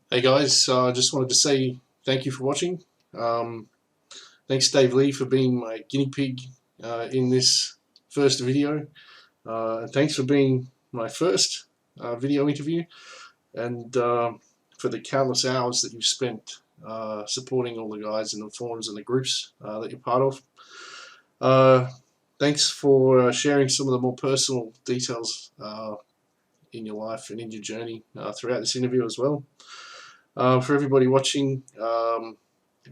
Hey guys, I just wanted to say thank you for watching. Um, Thanks Dave Lee for being my guinea pig in this first video. And thanks for being my first video interview and for the countless hours that you've spent supporting all the guys in the forums and the groups that you're part of. Thanks for sharing some of the more personal details in your life and in your journey throughout this interview as well. For everybody watching,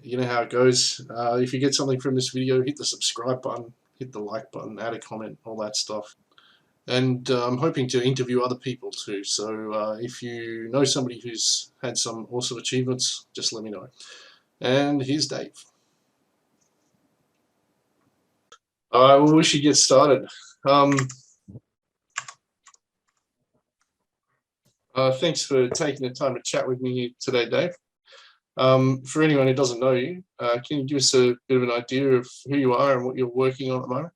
you know how it goes. If you get something from this video, hit the subscribe button, hit the like button, add a comment, all that stuff. And I'm hoping to interview other people too. So if you know somebody who's had some awesome achievements, just let me know. And here's Dave. All right, well, we should get started. Thanks for taking the time to chat with me today, Dave. For anyone who doesn't know you, can you give us a bit of an idea of who you are and what you're working on at the moment?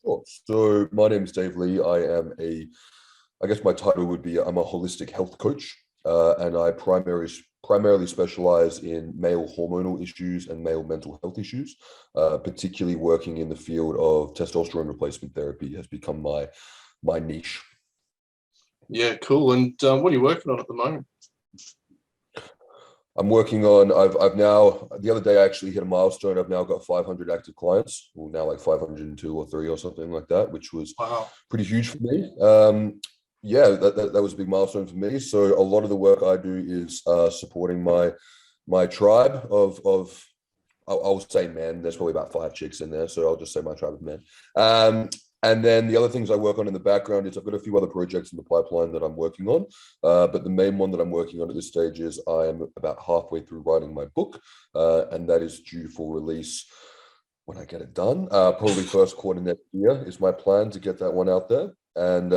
Sure. So my name is Dave Lee. I guess my title would be I'm a holistic health coach, and I primarily specialize in male hormonal issues and male mental health issues, particularly working in the field of testosterone replacement therapy has become my niche. Yeah, cool. And what are you working on at the moment? I'm working on, I've now, the other day I actually hit a milestone. I've now got 500 active clients, well, now like 502 or 3 or something like that, which was pretty huge for me. Yeah, that was a big milestone for me. So a lot of the work I do is supporting my tribe of I'll say men. There's probably about 5 chicks in there, so I'll just say my tribe of men. And then the other things I work on in the background is I've got a few other projects in the pipeline that I'm working on. But the main one that I'm working on at this stage is I am about halfway through writing my book, and that is due for release when I get it done. Probably first quarter next year is my plan to get that one out there. And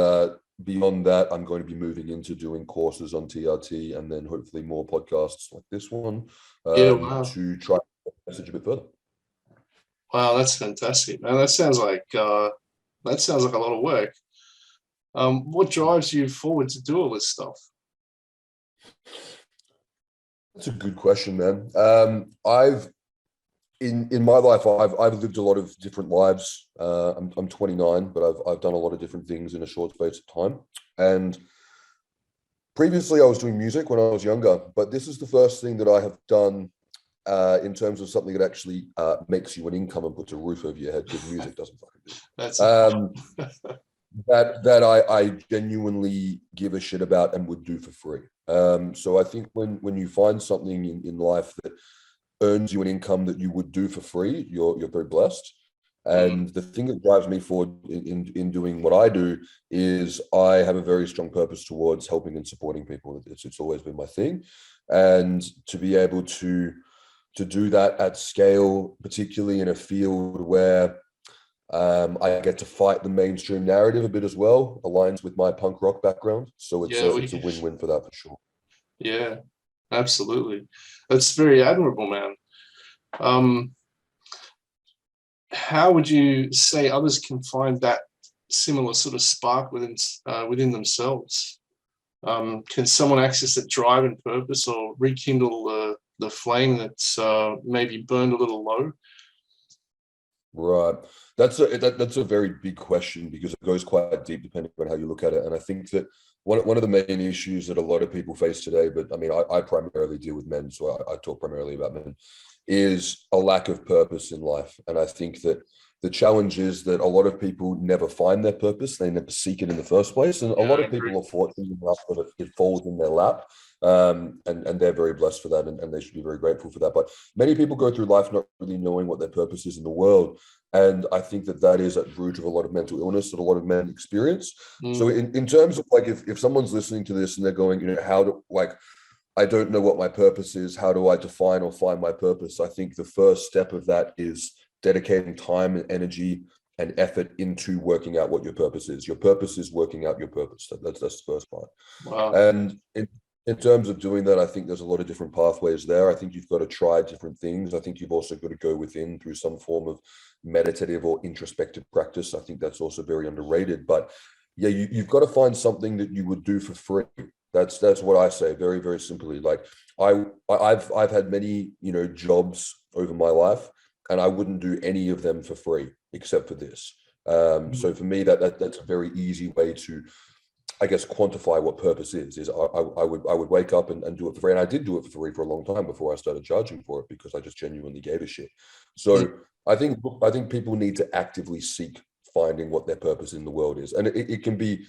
beyond that, I'm going to be moving into doing courses on TRT and then hopefully more podcasts like this one to try to get the message a bit further. Wow, that's fantastic, man. That sounds like a lot of work. What drives you forward to do all this stuff? That's a good question, man. I've in my life, I've lived a lot of different lives. I'm 29, but I've done a lot of different things in a short space of time. And previously, I was doing music when I was younger, but this is the first thing that I have done in terms of something that actually makes you an income and puts a roof over your head, because music doesn't fucking do. That's that I genuinely give a shit about and would do for free. So I think when you find something in life that earns you an income that you would do for free, you're very blessed. And the thing that drives me forward in doing what I do is I have a very strong purpose towards helping and supporting people. It's always been my thing. And to be able to do that at scale, particularly in a field where I get to fight the mainstream narrative a bit as well, aligns with my punk rock background. So it's a win-win for that for sure. Yeah, absolutely. That's very admirable, man. How would you say others can find that similar sort of spark within themselves? Can someone access that drive and purpose, or rekindle the flame that's maybe burned a little low? Right. That's a very big question, because it goes quite deep depending on how you look at it. And I think that one of the main issues that a lot of people face today, but I mean, I primarily deal with men, so I talk primarily about men, is a lack of purpose in life. And I think that the challenge is that a lot of people never find their purpose. They never seek it in the first place. And a lot of people are fortunate enough that it falls in their lap. And they're very blessed for that, and they should be very grateful for that. But many people go through life not really knowing what their purpose is in the world. And I think that is at the root of a lot of mental illness that a lot of men experience. So in terms of like, if someone's listening to this and they're going, I don't know what my purpose is, how do I define or find my purpose? I think the first step of that is dedicating time and energy and effort into working out what your purpose is. Your purpose is working out your purpose. That's the first part. Wow. And in terms of doing that, I think there's a lot of different pathways there. I think you've got to try different things. I think you've also got to go within through some form of meditative or introspective practice. I think that's also very underrated. But yeah, you've got to find something that you would do for free That's what I say, very, very simply. Like I've had many, jobs over my life, and I wouldn't do any of them for free except for this. So for me, that's a very easy way to, I guess, quantify what purpose is I would wake up and do it for free. And I did do it for free for a long time before I started charging for it, because I just genuinely gave a shit. So I think people need to actively seek finding what their purpose in the world is. And it can be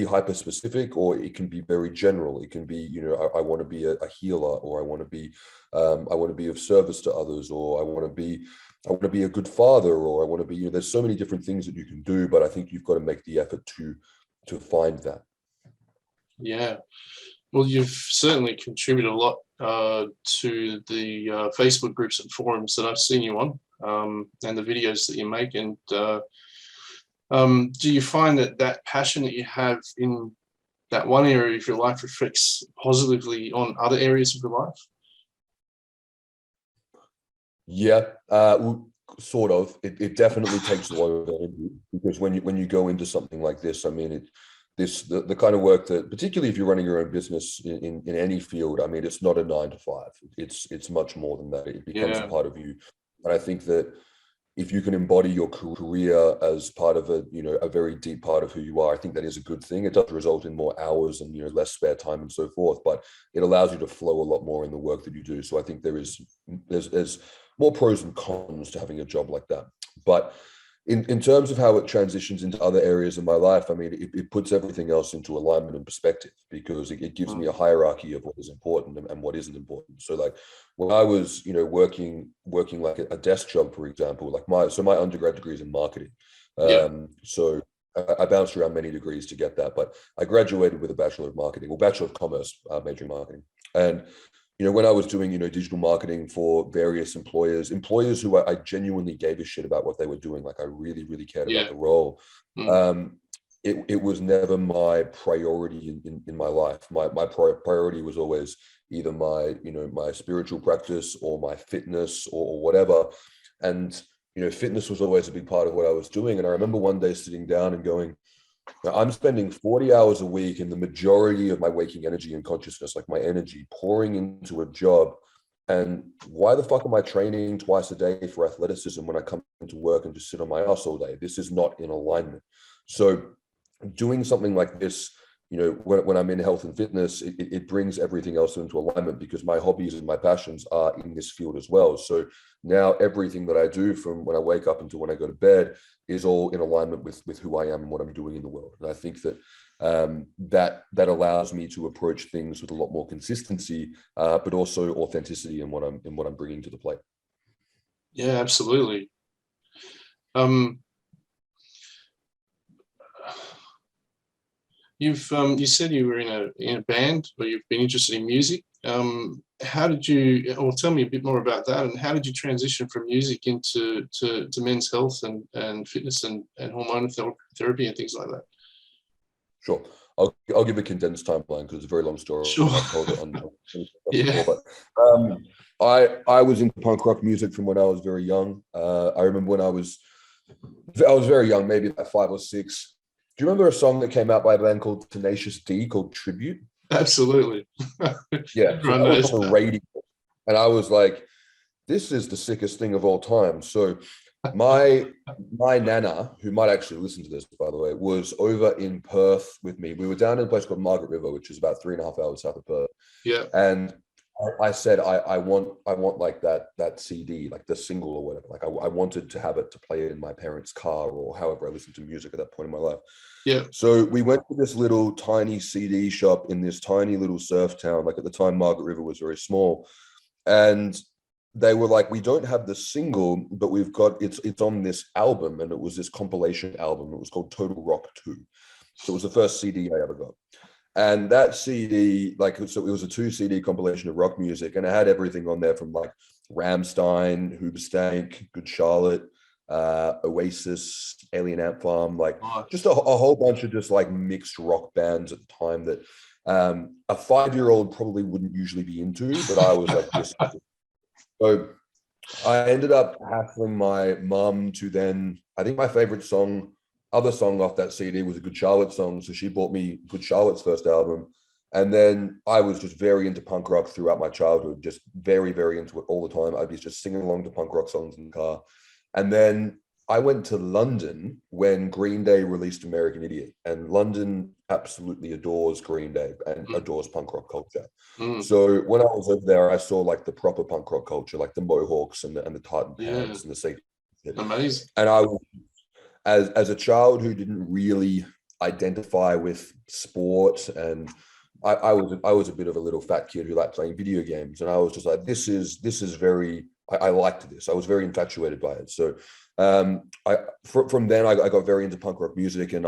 hyper specific, or it can be very general. It can be, I want to be a healer, or I want to be of service to others, or I want to be a good father, or I want to be, there's so many different things that you can do, but I think you've got to make the effort to find that. Yeah. Well, you've certainly contributed a lot to the Facebook groups and forums that I've seen you on, and the videos that you make. And do you find that passion that you have in that one area of your life reflects positively on other areas of your life? Yeah, sort of. It definitely takes a lot of energy, because when you go into something like this, I mean, the kind of work that, particularly if you're running your own business in any field, I mean, it's not a 9 to 5. It's much more than that. It becomes a part of you. And I think that if you can embody your career as part of a very deep part of who you are, I think that is a good thing. It does result in more hours and, less spare time and so forth, but it allows you to flow a lot more in the work that you do. So I think there's more pros and cons to having a job like that. But in terms of how it transitions into other areas of my life, I mean, it puts everything else into alignment and perspective, because it gives me a hierarchy of what is important and what isn't important. So like when I was, working like a desk job, for example, like my undergrad degree is in marketing. So I bounced around many degrees to get that, but I graduated with a Bachelor of Marketing, or Bachelor of Commerce, major in marketing. And when I was doing, digital marketing for various employers who I genuinely gave a shit about what they were doing, like I really, really cared about the role. It was never my priority in my life. My priority was always either my spiritual practice or my fitness or whatever. And, fitness was always a big part of what I was doing. And I remember one day sitting down and going, I'm spending 40 hours a week, and the majority of my waking energy and consciousness, like my energy, pouring into a job. And why the fuck am I training twice a day for athleticism when I come into work and just sit on my ass all day? This is not in alignment. So doing something like this, when I'm in health and fitness, it brings everything else into alignment, because my hobbies and my passions are in this field as well. So now everything that I do, from when I wake up until when I go to bed, is all in alignment with who I am and what I'm doing in the world. And I think that that allows me to approach things with a lot more consistency, but also authenticity in what I'm bringing to the plate. Yeah, absolutely. You said you were in a band, or you've been interested in music. How did you, or tell me a bit more about that, and how did you transition from music into to men's health and fitness and hormonal therapy and things like that? Sure. I'll give a condensed timeline, because it's a very long story. Sure. I've told it on Yeah. before, but I was into punk rock music from when I was very young. I remember when I was very young, maybe like 5 or 6. Do you remember a song that came out by a band called Tenacious D called Tribute? Absolutely. Yeah, so that was on the radio, and I was like, this is the sickest thing of all time. So my nana, who might actually listen to this, by the way, was over in Perth with me. We were down in a place called Margaret River, which is about 3.5 hours south of Perth. Yeah. And I said, I want like that CD, like the single or whatever. Like I wanted to have it to play it in my parents' car, or however I listened to music at that point in my life. Yeah. So we went to this little tiny CD shop in this tiny little surf town. Like at the time, Margaret River was very small, and they were like, we don't have the single, but we've got it's on this album. And it was this compilation album. It was called Total Rock 2. So it was the first CD I ever got. And that CD, so it was a 2 CD compilation of rock music, and it had everything on there from like Rammstein, Hoobastank, Good Charlotte, Oasis, Alien Ant Farm, just a whole bunch of just like mixed rock bands at the time that a 5-year-old probably wouldn't usually be into, but I was like, this. So I ended up hassling my mum to then, I think my favorite other song off that CD was a Good Charlotte song. So she bought me Good Charlotte's first album. And then I was just very into punk rock throughout my childhood, just very, very into it all the time. I'd be just singing along to punk rock songs in the car. And then I went to London when Green Day released American Idiot, and London absolutely adores Green Day and adores punk rock culture. So when I was over there, I saw like the proper punk rock culture, like the Mohawks and the tartan pants and the safety. Amazing. And I was, as a child who didn't really identify with sports, and I was a bit of a little fat kid who liked playing video games, and I was just like, this is very, I liked this. I was very infatuated by it. So from then I got very into punk rock music, and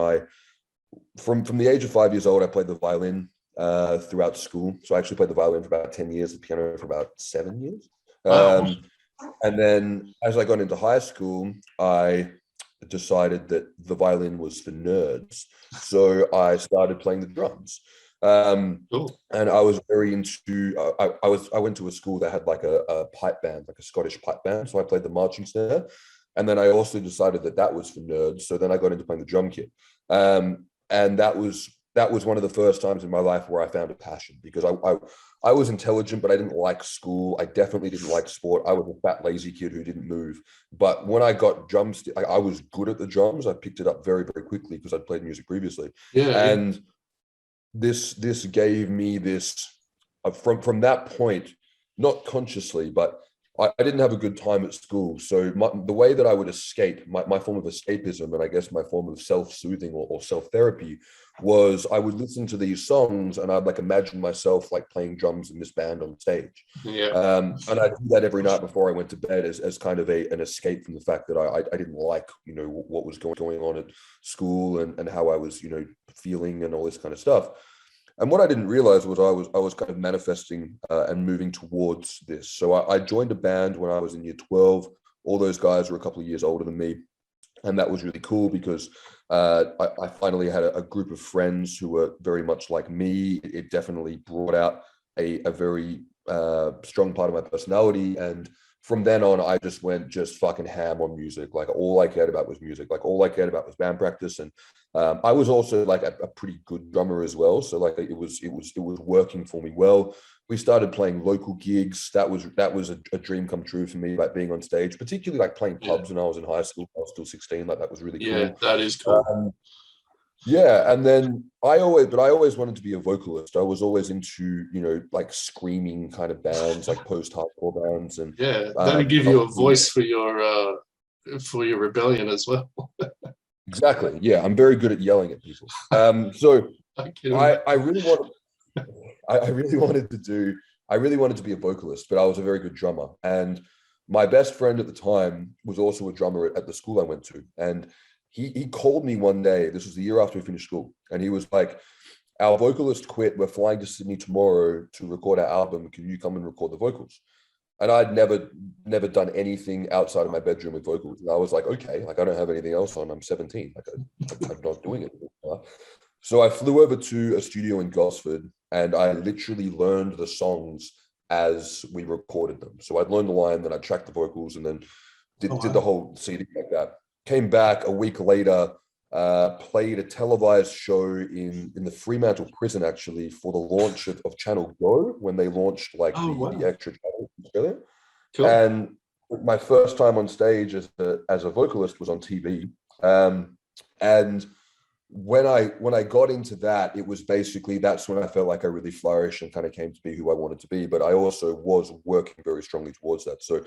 from the age of 5 years old, I played the violin throughout school. So I actually played the violin for about 10 years, the piano for about 7 years. Wow. And then as I got into high school, I decided that the violin was for nerds. So I started playing the drums. Cool. And I was very into, I went to a school that had like a pipe band, like a Scottish pipe band. So I played the marching snare. And then I also decided that that was for nerds. So then I got into playing the drum kit. And that was one of the first times in my life where I found a passion, because I was intelligent, but I didn't like school. I definitely didn't like sport. I was a fat, lazy kid who didn't move. But when I got drums, I was good at the drums. I picked it up very, very quickly because I'd played music previously. And this gave me this, from that point, not consciously, but I didn't have a good time at school. So the way that I would escape, my form of escapism, and I guess my form of self-soothing or self-therapy, was I would listen to these songs and I'd like imagine myself like playing drums in this band on stage. And I do that every night before I went to bed as kind of an escape from the fact that I didn't like, what was going on at school and how I was, feeling and all this kind of stuff. And what I didn't realize was I was kind of manifesting and moving towards this. So I joined a band when I was in year 12. All those guys were a couple of years older than me. And that was really cool because I finally had a group of friends who were very much like me. It definitely brought out a very strong part of my personality. And from then on, I just went fucking ham on music. Like all I cared about was music. Like all I cared about was band practice. And I was also like a pretty good drummer as well. So like it was working for me well. We started playing local gigs. That was a dream come true for me, like being on stage, particularly like playing pubs when I was in high school. I was still 16. Like that was really cool. Yeah, that is cool. And then I always wanted to be a vocalist. I was always into, like screaming kind of bands, like post-hardcore bands. And that'll give you a voice for your rebellion as well. Exactly. Yeah, I'm very good at yelling at people. So I really wanted to be a vocalist, but I was a very good drummer. And my best friend at the time was also a drummer at the school I went to. And he called me one day, this was the year after we finished school, and he was like, our vocalist quit, we're flying to Sydney tomorrow to record our album, can you come and record the vocals? And I'd never done anything outside of my bedroom with vocals. And I was like, okay, like I don't have anything else on, I'm 17, like I'm not doing it. So I flew over to a studio in Gosford and I literally learned the songs as we recorded them. So I'd learned the line, then I tracked the vocals, and then did the whole CD like that. Came back a week later, played a televised show in the Fremantle prison, actually, for the launch of Channel Go, when they launched like the extra channel in Australia. Cool. And my first time on stage as a vocalist was on TV. And when I got into that, it was basically, that's when I felt like I really flourished and kind of came to be who I wanted to be. But I also was working very strongly towards that. So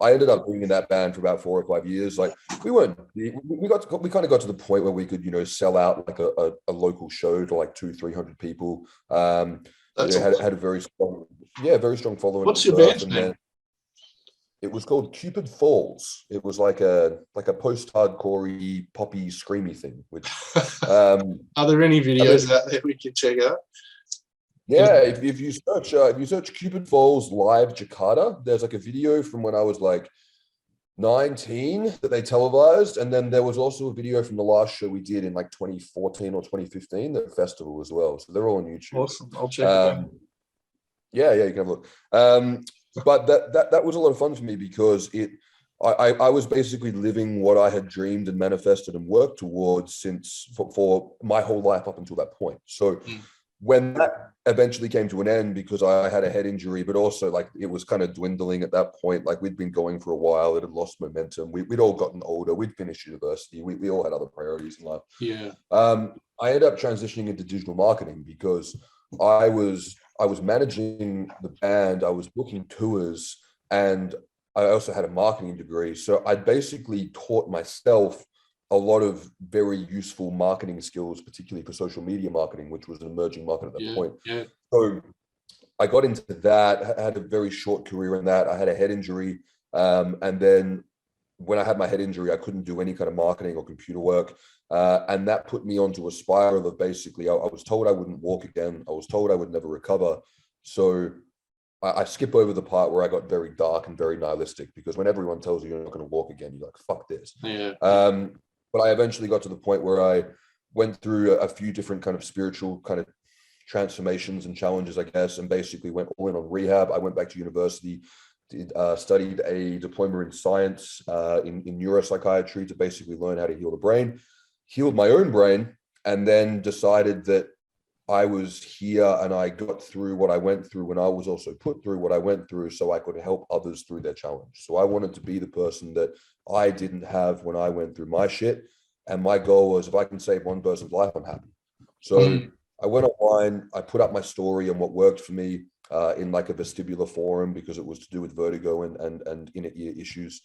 I ended up being in that band for about 4 or 5 years. Like we kind of got to the point where we could, sell out like a local show to like 200-300 people. Had a very strong following. What's your band's name? It was called Cupid Falls. It was like a post-hardcore poppy screamy thing. Which are there any videos out there we can check out? Yeah, if you search Cupid Falls live Jakarta, there's like a video from when I was like 19 that they televised, and then there was also a video from the last show we did in like 2014 or 2015, the festival as well. So they're all on YouTube. Awesome, I'll check it out. Yeah, you can have a look. But that was a lot of fun for me because I was basically living what I had dreamed and manifested and worked towards for my whole life up until that point. So when that eventually came to an end because I had a head injury, but also like it was kind of dwindling at that point. Like we'd been going for a while, it had lost momentum. We'd all gotten older. We'd finished university. We all had other priorities in life. Yeah. I ended up transitioning into digital marketing because I was managing the band, I was booking tours, and I also had a marketing degree. So I basically taught myself a lot of very useful marketing skills, particularly for social media marketing, which was an emerging market at that point. Yeah. So I got into that. I had a very short career in that. I had a head injury. And then when I had my head injury, I couldn't do any kind of marketing or computer work. And that put me onto a spiral of basically, I was told I wouldn't walk again. I was told I would never recover. So I skip over the part where I got very dark and very nihilistic, because when everyone tells you you're not going to walk again, you're like, fuck this. Yeah. But I eventually got to the point where I went through a few different kind of spiritual kind of transformations and challenges, I guess, and basically went all in on rehab. I went back to university, studied a diploma in science in neuropsychiatry to basically learn how to heal the brain, healed my own brain, and then decided that I was here and I got through what I went through when I was also put through what I went through, so I could help others through their challenge. So I wanted to be the person that I didn't have when I went through my shit. And my goal was, if I can save one person's life, I'm happy. So I went online, I put up my story and what worked for me in like a vestibular forum, because it was to do with vertigo and inner ear issues.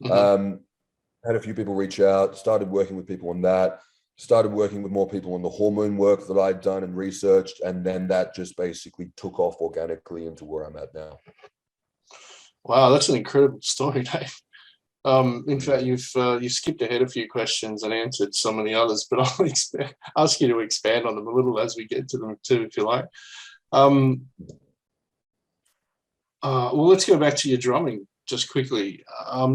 Had a few people reach out, started working with people on that, started working with more people on the hormone work that I'd done and researched. And then that just basically took off organically into where I'm at now. Wow, that's an incredible story, Dave. In fact, you've skipped ahead a few questions and answered some of the others, but I'll ask you to expand on them a little as we get to them too, if you like. Well, let's go back to your drumming just quickly.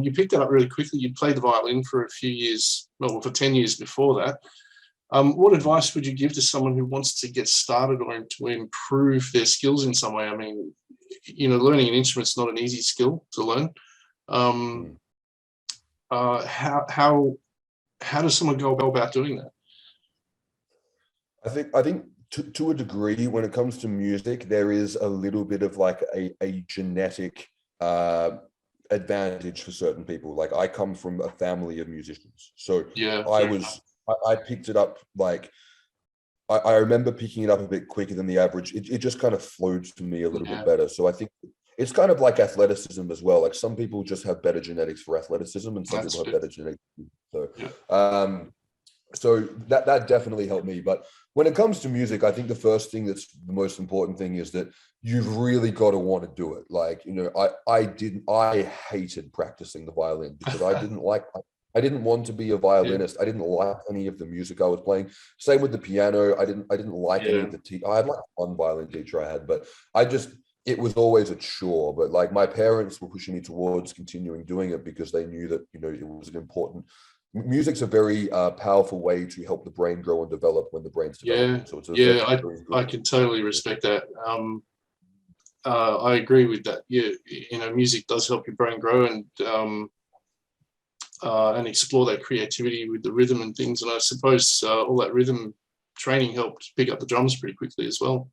You picked that up really quickly. You played the violin for a few years, well, for 10 years before that. What advice would you give to someone who wants to get started or to improve their skills in some way? I mean, learning an instrument is not an easy skill to learn. How does someone go about doing that? I think to a degree, when it comes to music, there is a little bit of like a genetic advantage for certain people. Like I come from a family of musicians, so I picked it up like I remember picking it up a bit quicker than the average. It just kind of flowed to me a little bit better. So I think it's kind of like athleticism as well. Like some people just have better genetics for athleticism, and some people have better genetics. So that definitely helped me. But when it comes to music, I think the first thing that's the most important thing is that you've really got to want to do it. Like, I hated practicing the violin because I didn't want to be a violinist. I didn't like any of the music I was playing. Same with the piano. I didn't like any of the I had like one violin teacher I had, but it was always a chore. But like my parents were pushing me towards continuing doing it because they knew that, it was an important, music's a very powerful way to help the brain grow and develop when the brain's developing. So it's I can totally respect that. I agree with that. Music does help your brain grow and explore that creativity with the rhythm and things. And I suppose all that rhythm training helped pick up the drums pretty quickly as well.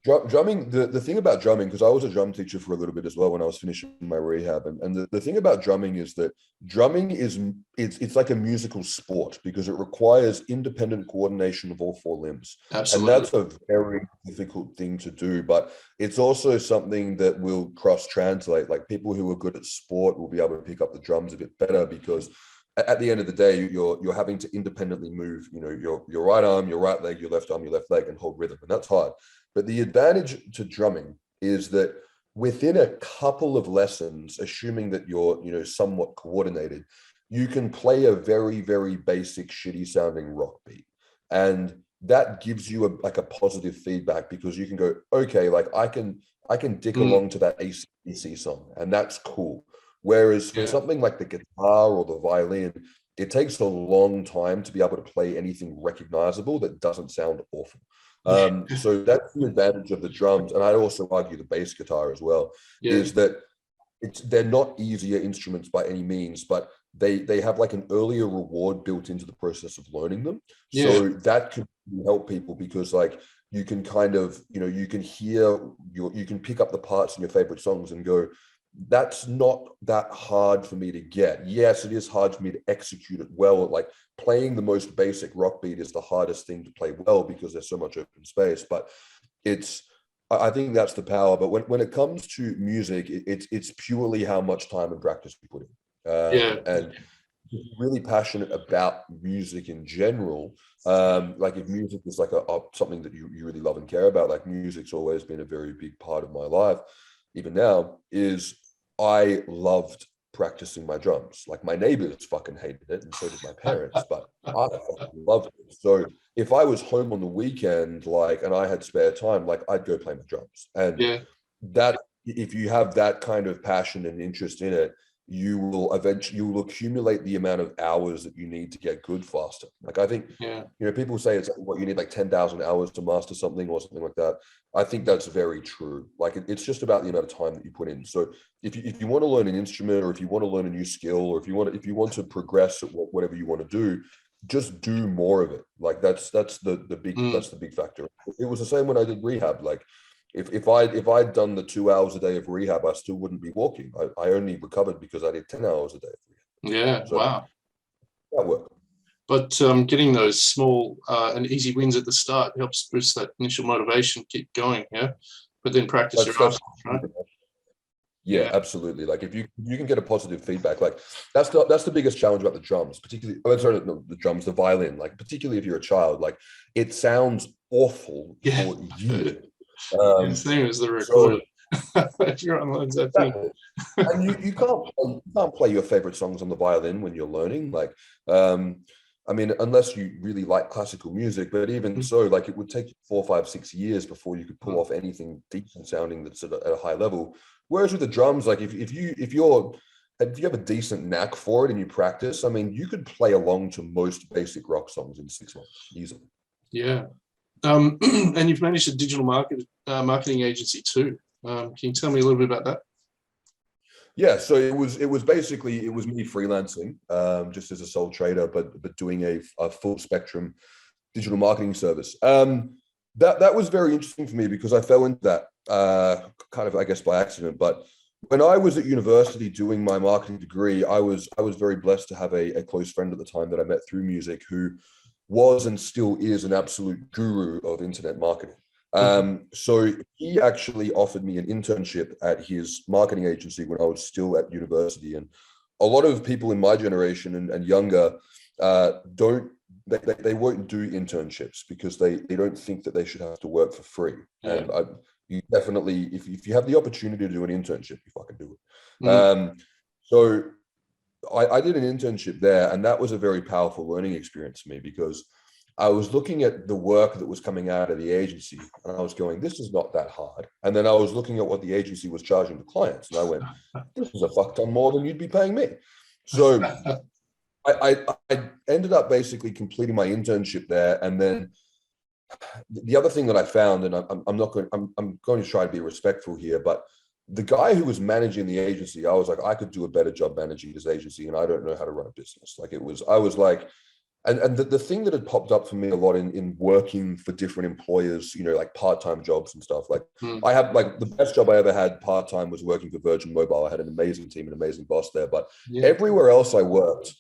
Drumming, the thing about drumming, because I was a drum teacher for a little bit as well when I was finishing my rehab, and the thing about drumming is that drumming it's like a musical sport because it requires independent coordination of all four limbs. Absolutely. And that's a very difficult thing to do, but it's also something that will cross-translate. Like people who are good at sport will be able to pick up the drums a bit better because at the end of the day, you're having to independently move, your right arm, your right leg, your left arm, your left leg, and hold rhythm, and that's hard. But the advantage to drumming is that within a couple of lessons, assuming that you're, somewhat coordinated, you can play a very, very basic, shitty sounding rock beat. And that gives you a positive feedback because you can go, okay, like I can dick along to that AC/DC song, and that's cool. Whereas for something like the guitar or the violin, it takes a long time to be able to play anything recognizable that doesn't sound awful. So that's the advantage of the drums, and I'd also argue the bass guitar as well, is that they're not easier instruments by any means, but they have like an earlier reward built into the process of learning them. So that could help people because like you can kind of, you can you can pick up the parts in your favorite songs and go, that's not that hard for me to get. Yes, it is hard for me to execute it well. Like playing the most basic rock beat is the hardest thing to play well because there's so much open space. But I think that's the power. But when it comes to music, it's purely how much time and practice you put in. And really passionate about music in general. Like if music is like something that you really love and care about, like music's always been a very big part of my life, even now, is I loved practicing my drums. Like my neighbors fucking hated it, and so did my parents, but I fucking loved it. So if I was home on the weekend, like, and I had spare time, like I'd go play my drums. And that, if you have that kind of passion and interest in it, you will accumulate the amount of hours that you need to get good faster. Like I think, people say it's what you need like 10,000 hours to master something or something like that. I think that's very true. Like it's just about the amount of time that you put in. So if you want to learn an instrument, or if you want to learn a new skill, or if you want to progress at whatever you want to do, just do more of it. Like that's the big factor. It was the same when I did rehab. Like if I'd done the 2 hours a day of rehab, I still wouldn't be walking. I only recovered because I did 10 hours a day of rehab. Yeah, so wow. That worked. But getting those small and easy wins at the start helps boost that initial motivation, keep going, but then practice your ass off, right? Yeah, absolutely. Like if you can get a positive feedback, like that's the biggest challenge about the drums, particularly the violin, like particularly if you're a child, like it sounds awful for you. Same as the recorder. If you're on that thing. And you can't play your favorite songs on the violin when you're learning. Like, I mean, unless you really like classical music, but even so, like it would take you 4, 5, 6 years before you could pull off anything decent sounding that's at a high level. Whereas with the drums, like if you have a decent knack for it and you practice, I mean, you could play along to most basic rock songs in 6 months easily. Yeah. And you've managed a digital marketing agency too. Can you tell me a little bit about that? Yeah, so it was me freelancing, just as a sole trader, but doing a full spectrum digital marketing service. That was very interesting for me because I fell into that kind of, I guess, by accident. But when I was at university doing my marketing degree, I was very blessed to have a close friend at the time that I met through music who was and still is an absolute guru of internet marketing. So he actually offered me an internship at his marketing agency when I was still at university. And a lot of people in my generation and younger they won't do internships because they don't think that they should have to work for free. And you definitely, if you have the opportunity to do an internship, you fucking do it. So I did an internship there, and that was a very powerful learning experience for me because I was looking at the work that was coming out of the agency and I was going, this is not that hard. And then I was looking at what the agency was charging the clients and I went, this is a fuck ton more than you'd be paying me. So I ended up basically completing my internship there. And then the other thing that I found, and I'm going to try to be respectful here, but the guy who was managing the agency, I was like, I could do a better job managing this agency and I don't know how to run a business. Like I was like, and the thing that had popped up for me a lot in working for different employers, like part-time jobs and stuff, like I have, like, the best job I ever had part-time was working for Virgin Mobile. I had an amazing team, an amazing boss there, but everywhere else I worked,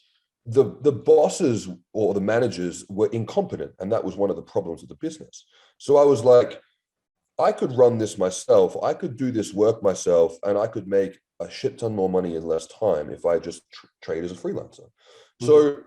the bosses or the managers were incompetent. And that was one of the problems of the business. So I was like, I could run this myself. I could do this work myself and I could make a shit ton more money in less time if I just trade as a freelancer. So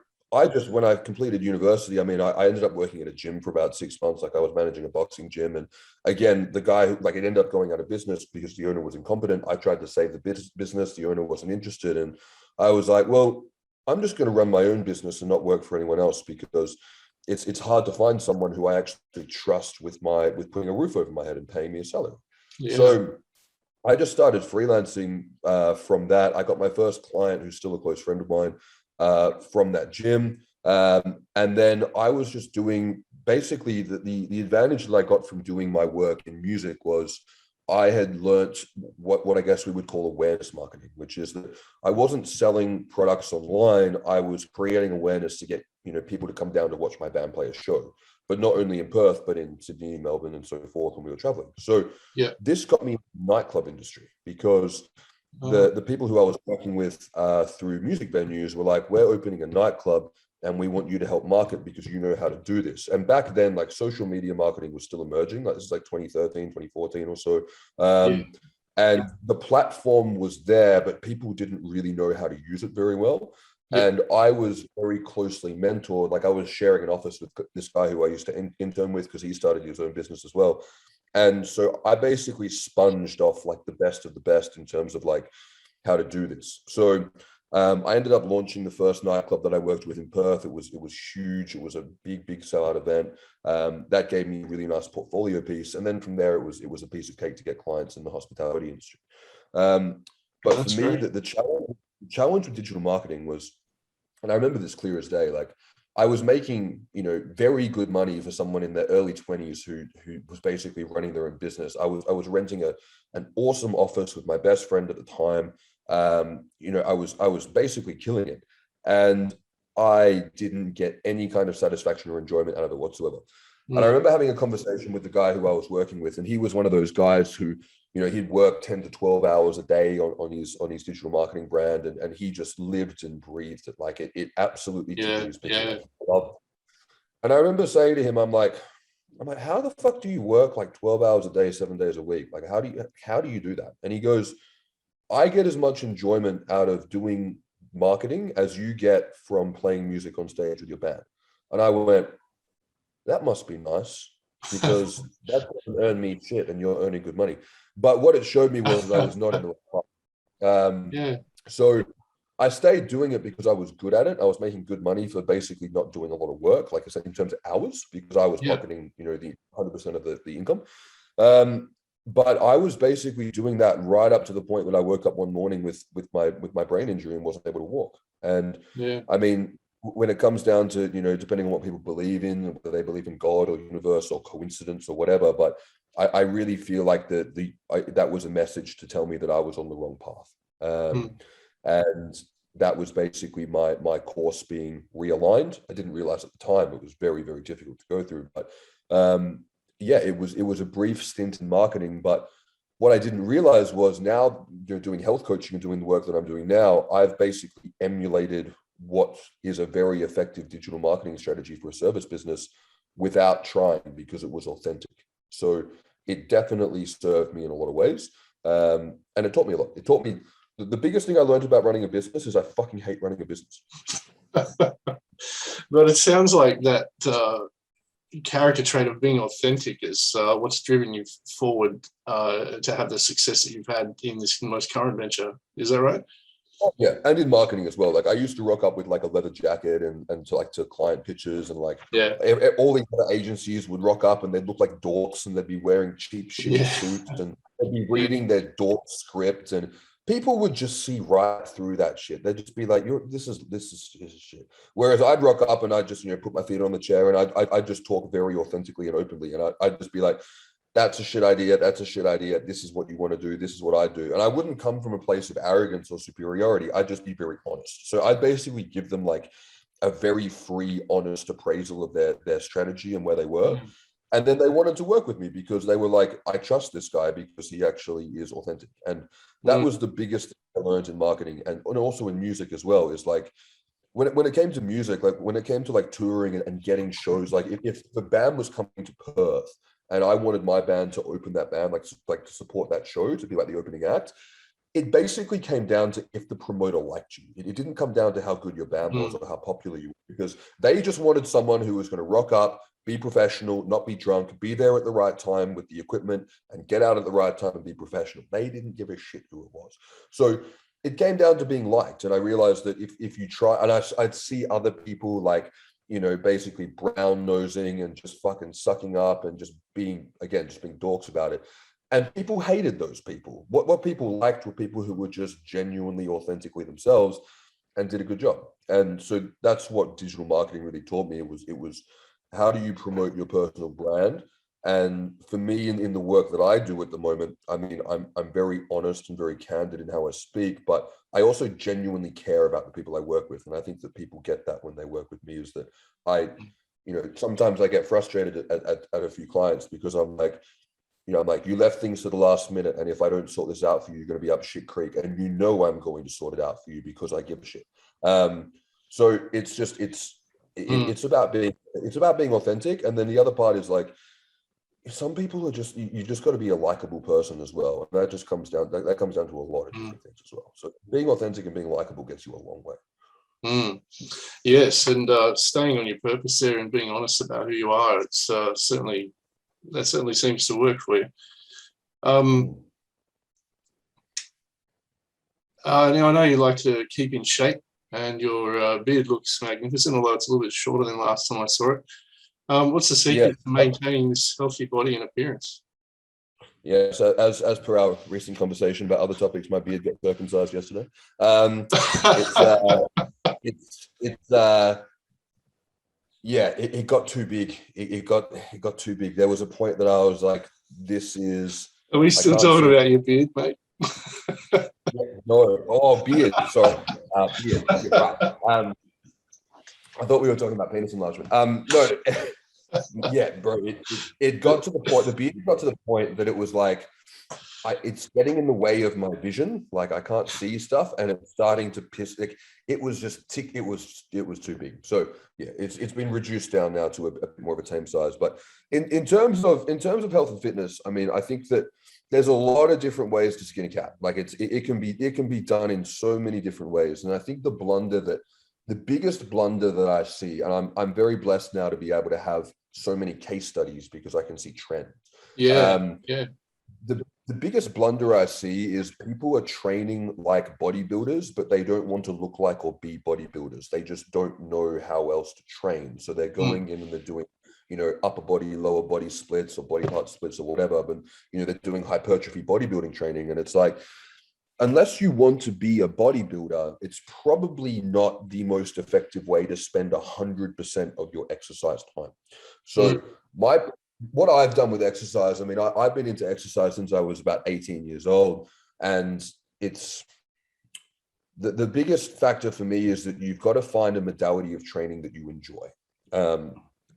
when I completed university, I mean, I ended up working at a gym for about 6 months. Like I was managing a boxing gym. And again, the guy who, like, it ended up going out of business because the owner was incompetent. I tried to save the business. The owner wasn't interested. And I was like, well, I'm just going to run my own business and not work for anyone else because it's hard to find someone who I actually trust with putting a roof over my head and paying me a salary. So I just started freelancing from that. I got my first client, who's still a close friend of mine, from that gym. And then I was just doing basically the advantage that I got from doing my work in music was I had learnt what I guess we would call awareness marketing, which is that I wasn't selling products online. I was creating awareness to get, people to come down to watch my band play a show, but not only in Perth, but in Sydney, Melbourne, and so forth when we were traveling. So Yeah. this got me in the nightclub industry because the people who I was working with through music venues were like, we're opening a nightclub and we want you to help market because you know how to do this. And back then, like social media marketing was still emerging. Like this is like 2013, 2014 or so. And the platform was there, but people didn't really know how to use it very well. And I was very closely mentored. Like I was sharing an office with this guy who I used to intern with because he started his own business as well. And so I basically sponged off like the best of the best in terms of like how to do this. So I ended up launching the first nightclub that I worked with in Perth. It was huge. It was a big sellout event. That gave me a really nice portfolio piece. And then from there, it was a piece of cake to get clients in the hospitality industry. But for me, the challenge with digital marketing was, and I remember this clear as day, like I was making, very good money for someone in their early 20s who was basically running their own business. I was renting an awesome office with my best friend at the time. I was basically killing it, and I didn't get any kind of satisfaction or enjoyment out of it whatsoever. And I remember having a conversation with the guy who I was working with, and he was one of those guys who, he'd work 10 to 12 hours a day on his digital marketing brand, and he just lived and breathed it. Like it absolutely tickled his picture. And I remember saying to him, I'm like, how the fuck do you work like 12 hours a day, 7 days a week? Like, how do you do that? And he goes, I get as much enjoyment out of doing marketing as you get from playing music on stage with your band. And I went, that must be nice because that doesn't earn me shit and you're earning good money. But what it showed me was that I was not in the right path. So I stayed doing it because I was good at it. I was making good money for basically not doing a lot of work, like I said, in terms of hours, because I was pocketing, the 100% of the income. But I was basically doing that right up to the point when I woke up one morning with my brain injury and wasn't able to walk. And I mean, when it comes down to, depending on what people believe in, whether they believe in God or universe or coincidence or whatever, but I really feel like that was a message to tell me that I was on the wrong path. And that was basically my course being realigned. I didn't realize at the time it was very, very difficult to go through, but it was a brief stint in marketing. But what I didn't realize was now doing health coaching and doing the work that I'm doing now, I've basically emulated what is a very effective digital marketing strategy for a service business without trying, because it was authentic. So it definitely served me in a lot of ways. And it taught me a lot. It taught me the biggest thing I learned about running a business is I fucking hate running a business. But it sounds like that character trait of being authentic is what's driven you forward to have the success that you've had in this most current venture. Is that right? Yeah, and in marketing as well. Like I used to rock up with like a leather jacket and to client pitches, and like all these other agencies would rock up and they'd look like dorks and they'd be wearing cheap shitty suits and they'd be reading their dork script, and people would just see right through that shit. They'd just be like, this is shit. Whereas I'd rock up and I'd just put my feet on the chair and I'd just talk very authentically and openly, and I'd just be like, that's a shit idea. That's a shit idea. This is what you want to do. This is what I do. And I wouldn't come from a place of arrogance or superiority. I'd just be very honest. So I'd basically give them like a very free, honest appraisal of their strategy and where they were. And then they wanted to work with me because they were like, I trust this guy because he actually is authentic. And that was the biggest thing I learned in marketing and also in music as well, is like, when it came to music, like when it came to like touring and getting shows, like if the band was coming to Perth, and I wanted my band to open that band, like to support that show, to be like the opening act, it basically came down to if the promoter liked you. It didn't come down to how good your band was or how popular you were, because they just wanted someone who was going to rock up, be professional, not be drunk, be there at the right time with the equipment, and get out at the right time and be professional. They didn't give a shit who it was. So it came down to being liked. And I realized that if you try, and I'd see other people like, basically brown nosing and just fucking sucking up and just being dorks about it. And people hated those people. What people liked were people who were just genuinely, authentically themselves and did a good job. And so that's what digital marketing really taught me. It was how do you promote your personal brand And for me, in the work that I do at the moment, I mean, I'm very honest and very candid in how I speak, but I also genuinely care about the people I work with. And I think that people get that when they work with me, is that sometimes I get frustrated at a few clients because I'm like, you left things to the last minute, and if I don't sort this out for you, you're going to be up shit creek, and I'm going to sort it out for you because I give a shit. So it's about being authentic, and then the other part is like, some people are just, you just got to be a likable person as well. And that comes down to a lot of different things as well. So being authentic and being likable gets you a long way. Yes, and staying on your purpose there and being honest about who you are, it's certainly seems to work for you. Now I know you like to keep in shape, and your beard looks magnificent, although it's a little bit shorter than last time I saw it. What's the secret to maintaining this healthy body and appearance? Yeah, so as per our recent conversation about other topics, my beard got circumcised yesterday. It got too big. It got too big. There was a point that I was like, this is. Are we still talking about your beard, mate? No. Beard. Sorry. Beard. Right. I thought we were talking about penis enlargement. No. Yeah, bro. It got to the point. The beard got to the point that it was like, it's getting in the way of my vision. Like, I can't see stuff, and it's starting to piss. Like, it was just it was too big. So yeah, it's been reduced down now to a bit more of a tame size. But in terms of health and fitness, I mean, I think that there's a lot of different ways to skin a cat. Like, it can be done in so many different ways. And I think the biggest blunder that I see, and I'm very blessed now to be able to have so many case studies because I can see trends. The biggest blunder I see is people are training like bodybuilders, but they don't want to look like or be bodybuilders. They just don't know how else to train. So they're going in and they're doing, upper body, lower body splits or body part splits or whatever. But, they're doing hypertrophy bodybuilding training. And it's like, unless you want to be a bodybuilder, it's probably not the most effective way to spend 100% of your exercise time. So what I've done with exercise, I mean, I've been into exercise since I was about 18 years old. And it's the biggest factor for me is that you've got to find a modality of training that you enjoy.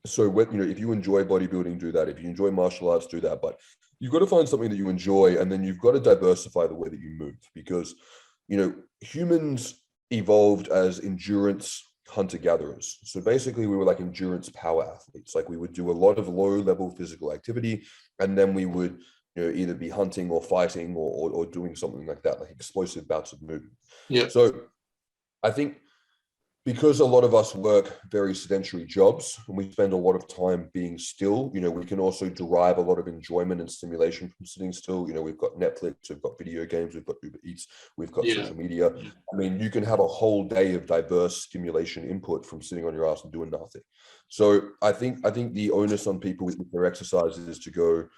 So if you enjoy bodybuilding, do that. If you enjoy martial arts, do that. But you've got to find something that you enjoy, and then you've got to diversify the way that you move, because, humans evolved as endurance hunter-gatherers. So basically we were like endurance power athletes. Like, we would do a lot of low-level physical activity, and then we would, either be hunting or fighting or doing something like that, like explosive bouts of movement. Yeah. So I think because a lot of us work very sedentary jobs and we spend a lot of time being still, we can also derive a lot of enjoyment and stimulation from sitting still. We've got Netflix, we've got video games, we've got Uber Eats, we've got social media. I mean, you can have a whole day of diverse stimulation input from sitting on your ass and doing nothing. So I think the onus on people with their exercises is to go,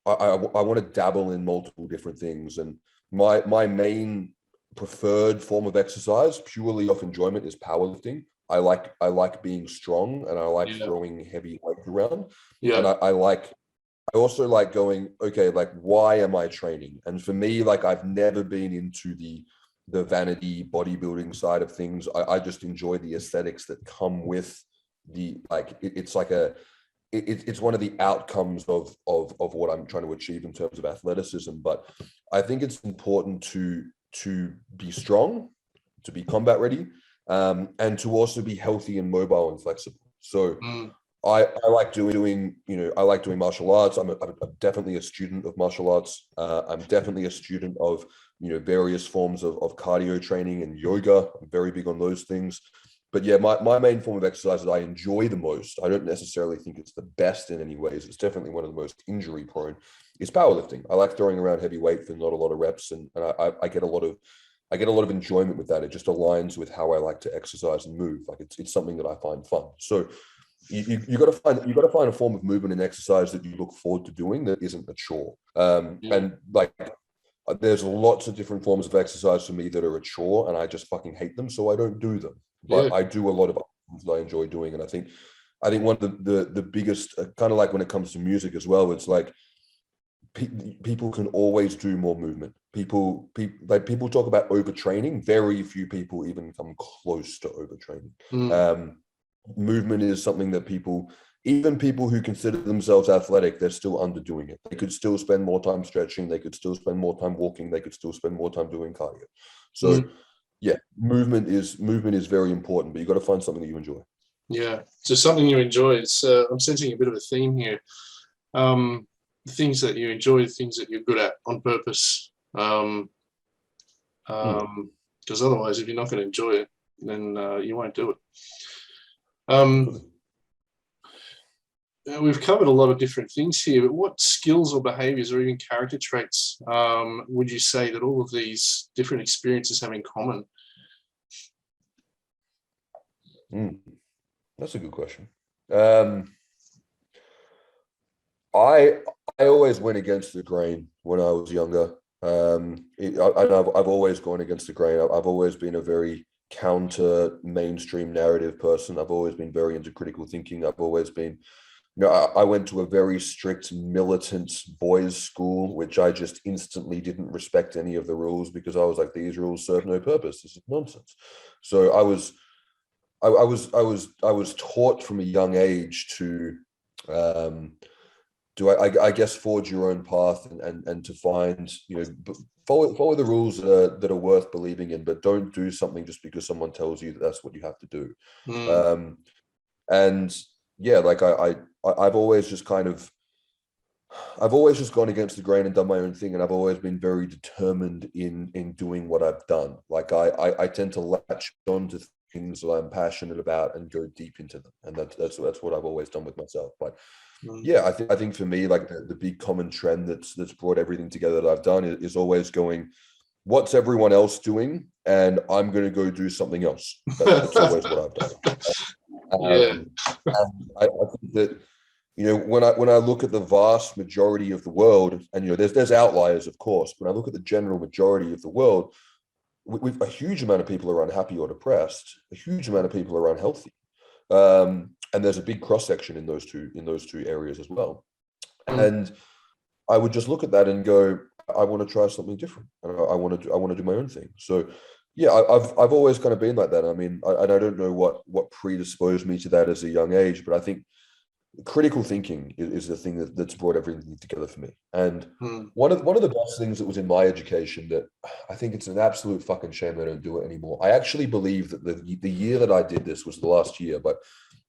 I want to dabble in multiple different things. And my main preferred form of exercise, purely off enjoyment, is powerlifting. I like being strong, and I like throwing heavy weight around. And I also like going, okay, like, why am I training? And for me, like, I've never been into the vanity bodybuilding side of things. I just enjoy the aesthetics that come with the, like, it's like it's one of the outcomes of what I'm trying to achieve in terms of athleticism. But I think it's important to be strong, to be combat ready, and to also be healthy and mobile and flexible. So I like doing martial arts. I'm definitely a student of martial arts. I'm definitely a student of, various forms of cardio training and yoga. I'm very big on those things. But yeah, my main form of exercise that I enjoy the most, I don't necessarily think it's the best in any ways, it's definitely one of the most injury prone, is powerlifting. I like throwing around heavy weight for not a lot of reps, and I get a lot of enjoyment with that. It just aligns with how I like to exercise and move. Like, it's something that I find fun. So you got to find a form of movement and exercise that you look forward to doing that isn't a chore. And like, there's lots of different forms of exercise for me that are a chore, and I just fucking hate them, so I don't do them. But I do a lot of things that I enjoy doing, and I think I think one of the biggest, kind of like when it comes to music as well, it's like people can always do more movement. People talk about overtraining. Very few people even come close to overtraining. Movement is something that even people who consider themselves athletic, they're still underdoing it. They could still spend more time stretching. They could still spend more time walking. They could still spend more time doing cardio. So yeah, movement is very important, but you got to find something that you enjoy. Yeah, so something you enjoy. It's I'm sensing a bit of a theme here. The things that you enjoy, the things that you're good at on purpose. Because otherwise, if you're not going to enjoy it, then you won't do it. We've covered a lot of different things here, but what skills or behaviors or even character traits would you say that all of these different experiences have in common? That's a good question. I always went against the grain when I was younger. I've always gone against the grain. I've always been a very counter mainstream narrative person. I've always been very into critical thinking. I've always been, I went to a very strict militant boys' school, which I just instantly didn't respect any of the rules because I was like, these rules serve no purpose. This is nonsense. So I was taught from a young age to I guess forge your own path and to find, follow the rules that are worth believing in, but don't do something just because someone tells you that that's what you have to do. And yeah, like I've always just gone against the grain and done my own thing, and I've always been very determined in doing what I've done. Like I tend to latch on to things that I'm passionate about and go deep into them, and that's what I've always done with myself. But yeah, I think for me, like the big common trend that's brought everything together that I've done is always going, what's everyone else doing, and I'm going to go do something else. That's always what I've done. And I think that, when I look at the vast majority of the world, and there's outliers, of course, but when I look at the general majority of the world, a huge amount of people are unhappy or depressed. A huge amount of people are unhealthy, and there's a big cross section in those two areas as well. And I would just look at that and go, I want to try something different, and I want to do my own thing. So yeah, I've always kind of been like that. I mean, I don't know what predisposed me to that as a young age, but I think critical thinking is the thing that's brought everything together for me. And one of the best things that was in my education, that I think it's an absolute fucking shame they don't do it anymore. I actually believe that the year that I did this was the last year, but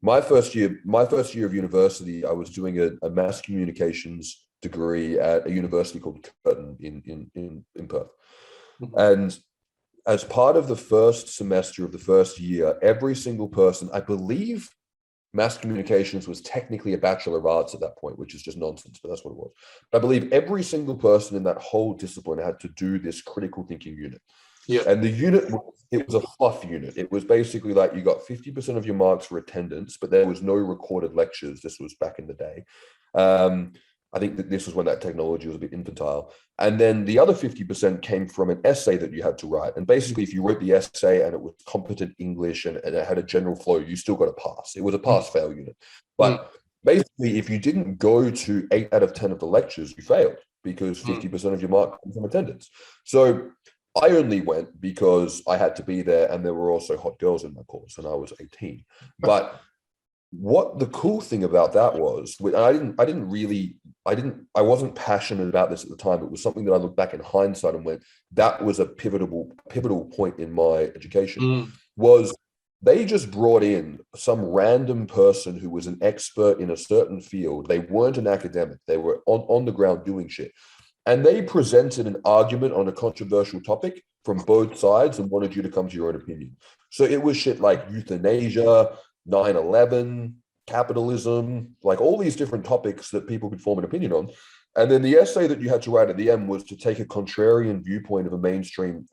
my first year of university, I was doing a mass communications degree at a university called Curtin in Perth. And as part of the first semester of the first year, every single person, I believe mass communications was technically a Bachelor of Arts at that point, which is just nonsense, but that's what it was. But I believe every single person in that whole discipline had to do this critical thinking unit. Yeah. And the unit, it was a fluff unit. It was basically like you got 50% of your marks for attendance, but there was no recorded lectures. This was back in the day. I think that this was when that technology was a bit infantile. And then the other 50% came from an essay that you had to write. And basically, if you wrote the essay and it was competent English and it had a general flow, you still got a pass. It was a pass-fail unit. But basically, if you didn't go to 8 out of 10 of the lectures, you failed because 50% of your mark comes from attendance. So I only went because I had to be there, and there were also hot girls in my course, and I was 18. But what the cool thing about that was, I wasn't passionate about this at the time. It was something that I looked back in hindsight and went, that was a pivotal point in my education. Was they just brought in some random person who was an expert in a certain field. They weren't an academic. They were on the ground doing shit. And they presented an argument on a controversial topic from both sides and wanted you to come to your own opinion. So it was shit like euthanasia, 9/11, capitalism, like all these different topics that people could form an opinion on. And then the essay that you had to write at the end was to take a contrarian viewpoint of a mainstream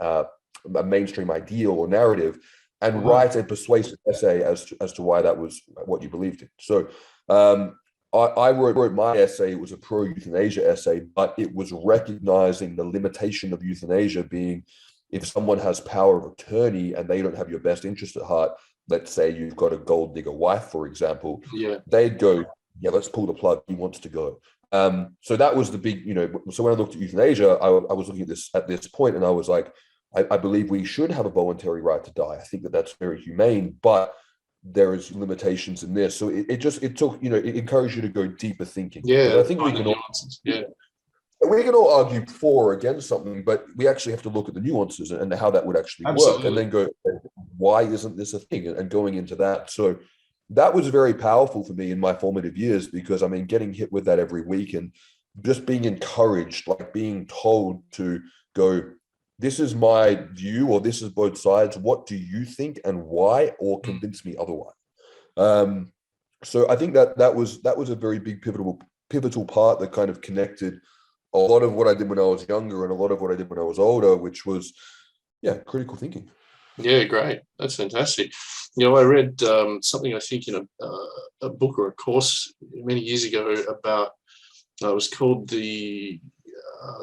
ideal or narrative and write a persuasive essay as to why that was what you believed in. So I wrote my essay. It was a pro-euthanasia essay, but it was recognizing the limitation of euthanasia being, if someone has power of attorney and they don't have your best interest at heart, let's say you've got a gold digger wife, for example, Yeah. they'd go, yeah, let's pull the plug. He wants to go. So that was the big, so when I looked at euthanasia, I was looking at this point, and I was like, I believe we should have a voluntary right to die. I think that that's very humane, but there is limitations in this. So it took, it encouraged you to go deeper thinking. Yeah. I think we can all argue for or against something, but we actually have to look at the nuances and how that would actually work, and then go, why isn't this a thing? And going into that. So that was very powerful for me in my formative years, because I mean, getting hit with that every week and just being encouraged, like being told to go, this is my view, or this is both sides. What do you think and why? Or convince me otherwise. So I think that was a very big pivotal part that kind of connected a lot of what I did when I was younger and a lot of what I did when I was older, which was, critical thinking. Yeah, great. That's fantastic. I read something, I think, in a book or a course many years ago about, it was called the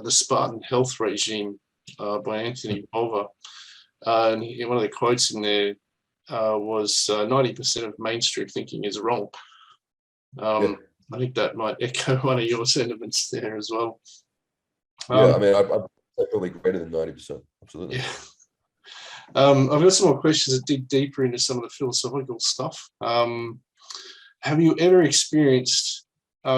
Spartan Health Regime by Anthony Bova. And one of the quotes in there was 90% of mainstream thinking is wrong. I think that might echo one of your sentiments there as well. I mean, I'm probably greater than 90%. Absolutely. Yeah. I've got some more questions that dig deeper into some of the philosophical stuff. Have you ever experienced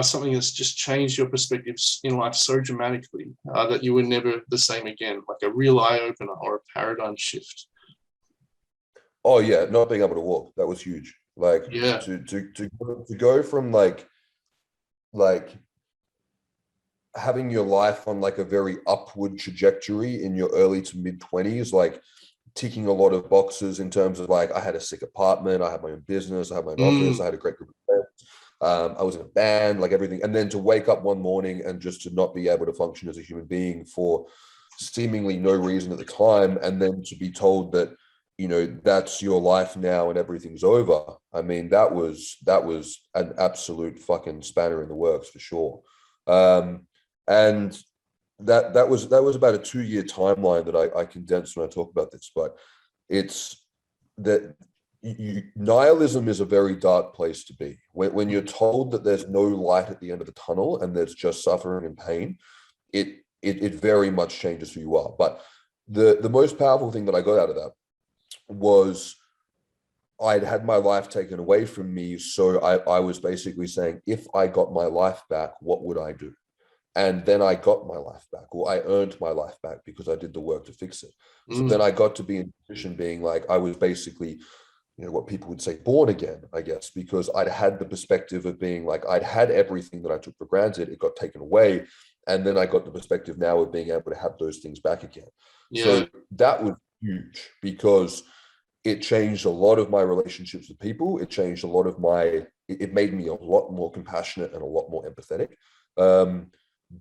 something that's just changed your perspectives in life so dramatically that you were never the same again, like a real eye-opener or a paradigm shift? Oh yeah, not being able to walk, that was huge. Like, yeah, to go from like having your life on like a very upward trajectory in your early to mid 20s, like ticking a lot of boxes in terms of like, I had a sick apartment, I had my own business, I had my own office, I had a great group of friends, I was in a band, like everything. And then to wake up one morning and just to not be able to function as a human being for seemingly no reason at the time, and then to be told that, that's your life now and everything's over. I mean, that was an absolute fucking spanner in the works for sure. And that was about a 2-year timeline that I condensed when I talk about this, but it's that nihilism is a very dark place to be. When you're told that there's no light at the end of the tunnel and there's just suffering and pain, it very much changes who you are. But the most powerful thing that I got out of that was I'd had my life taken away from me. So I was basically saying, if I got my life back, what would I do? And then I got my life back, or I earned my life back because I did the work to fix it. So then I got to be in a position being like, I was basically, what people would say, born again, I guess, because I'd had the perspective of being like, I'd had everything that I took for granted, it got taken away. And then I got the perspective now of being able to have those things back again. Yeah. So that was huge, because it changed a lot of my relationships with people. It changed a lot of it made me a lot more compassionate and a lot more empathetic.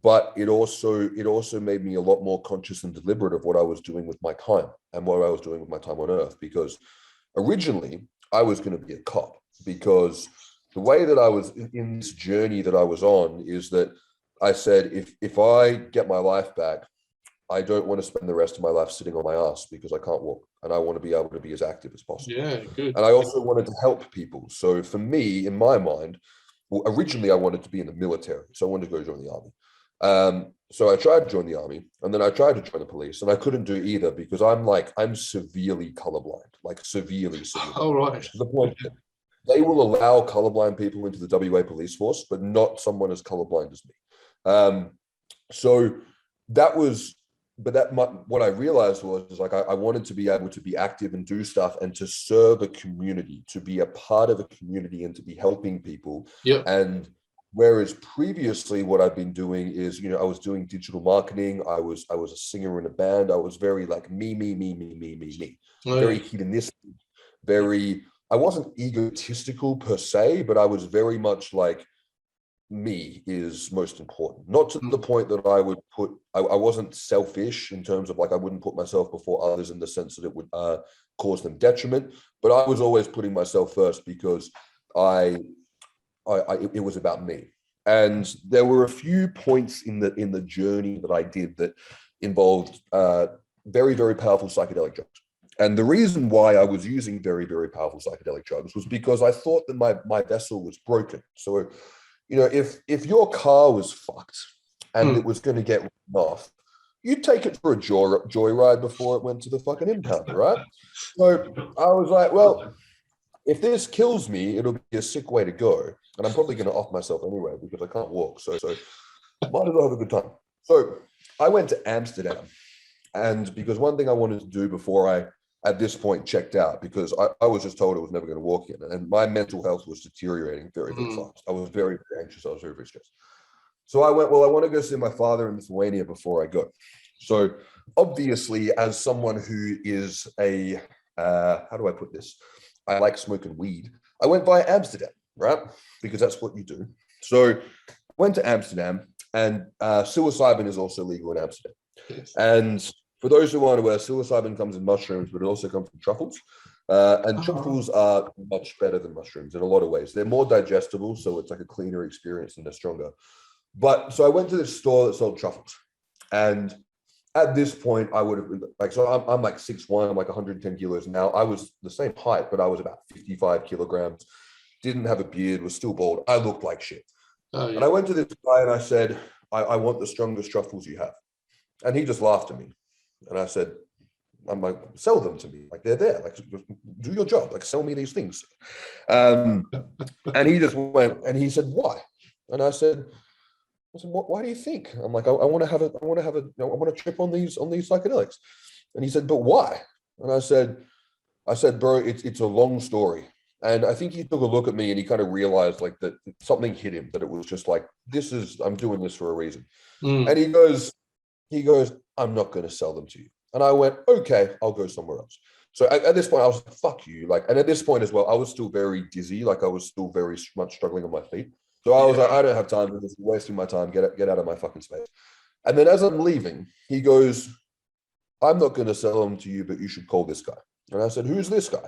But it also made me a lot more conscious and deliberate of what I was doing with my time and what I was doing with my time on earth. Because originally I was going to be a cop, because the way that I was in this journey that I was on is that I said, if I get my life back, I don't want to spend the rest of my life sitting on my ass because I can't walk, and I want to be able to be as active as possible. Yeah, good. And I also wanted to help people. So for me, in my mind, well, originally I wanted to be in the military. So I wanted to go join the army. So I tried to join the army, and then I tried to join the police, and I couldn't do either because I'm severely colorblind, like severely. Oh, right. To the point that they will allow colorblind people into the WA police force, but not someone as colorblind as me. So that was, what I realized was like, I wanted to be able to be active and do stuff and to serve a community, to be a part of a community and to be helping people. Yep. And whereas previously what I've been doing is, I was doing digital marketing. I was a singer in a band. I was very like me. Oh, very hedonistic, I wasn't egotistical per se, but I was very much like, me is most important. Not to the point that I would I wasn't selfish in terms of like, I wouldn't put myself before others in the sense that it would cause them detriment, but I was always putting myself first because it was about me. And there were a few points in the journey that I did that involved very, very powerful psychedelic drugs. And the reason why I was using very, very powerful psychedelic drugs was because I thought that my vessel was broken. So, if your car was fucked and it was going to get run off, you'd take it for a joyride before it went to the fucking impound, right? So I was like, well, if this kills me, it'll be a sick way to go. And I'm probably going to off myself anyway because I can't walk. So might as well have a good time. So I went to Amsterdam. And because one thing I wanted to do before I, at this point, checked out, because I was just told I was never going to walk again. And my mental health was deteriorating very, very fast. I was very, very anxious. I was very, very stressed. So I went, well, I want to go see my father in Lithuania before I go. So obviously, as someone who is how do I put this? I like smoking weed. I went via Amsterdam, right? Because that's what you do. So I went to Amsterdam, and psilocybin is also legal in Amsterdam. Yes. And for those who aren't aware, psilocybin comes in mushrooms, but it also comes from truffles. And truffles are much better than mushrooms in a lot of ways. They're more digestible, so it's like a cleaner experience and they're stronger. But so I went to this store that sold truffles. And at this point, I would have been like, so I'm like 6'1", I'm like 110 kilos now. I was the same height, but I was about 55 kilograms, didn't have a beard, was still bald. I looked like shit. Oh, yeah. And I went to this guy and I said, I want the strongest truffles you have. And he just laughed at me. And I said, I'm like, sell them to me. Like, they're there. Like, do your job. Like, sell me these things. And he just went, and he said, why? And I said, why do you think? I'm like, I want to trip on these psychedelics. And he said, but why? And I said, bro, it's a long story. And I think he took a look at me and he kind of realized like that something hit him, that it was just like, I'm doing this for a reason. And he goes, I'm not going to sell them to you. And I went, okay, I'll go somewhere else. So at this point I was like, fuck you. Like, and at this point as well, I was still very dizzy. Like I was still very much struggling on my feet. So I was like, I don't have time for this, wasting my time. Get out of my fucking space. And then as I'm leaving, he goes, I'm not going to sell them to you, but you should call this guy. And I said, who's this guy?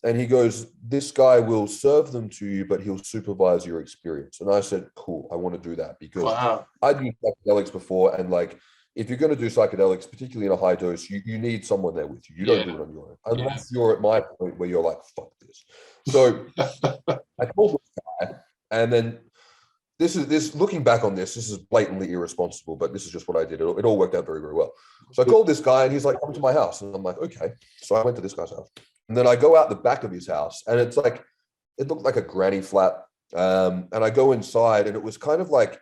And he goes, this guy will serve them to you, but he'll supervise your experience. And I said, cool, I want to do that because I'd used psychedelics before. And like, if you're going to do psychedelics, particularly in a high dose, you need someone there with you. You don't do it on your own. Unless you're at my point where you're like, fuck this. So I called this guy, and then this looking back on this is blatantly irresponsible, but this is just what I did. It all worked out very, very well. So I called this guy and he's like, come to my house. And I'm like, okay. So I went to this guy's house. And then I go out the back of his house and it's like, it looked like a granny flat. And I go inside and it was kind of like,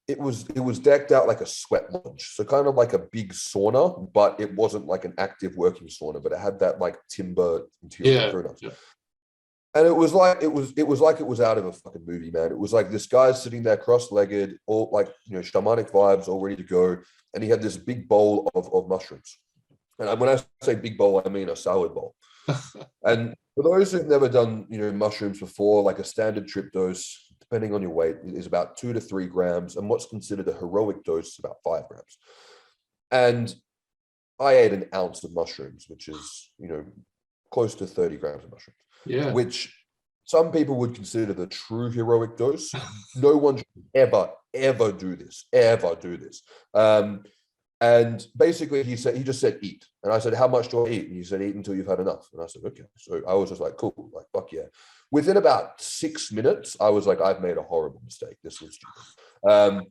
it was decked out like a sweat lodge. So kind of like a big sauna, but it wasn't like an active working sauna, but it had that like timber interior. Yeah. And it was like it was out of a fucking movie, man. It was like this guy sitting there cross-legged, all like, shamanic vibes, all ready to go. And he had this big bowl of mushrooms. And when I say big bowl, I mean a salad bowl. And for those who've never done, mushrooms before, like a standard trip dose, depending on your weight, is about 2 to 3 grams. And what's considered a heroic dose is about 5 grams. And I ate an ounce of mushrooms, which is, close to 30 grams of mushrooms. Yeah. Which some people would consider the true heroic dose. No one should ever do this. And basically he just said, eat. And I said, how much do I eat? And he said, eat until you've had enough. And I said, okay. So I was just like, cool, like, fuck yeah. Within about 6 minutes, I was like, I've made a horrible mistake. This was stupid.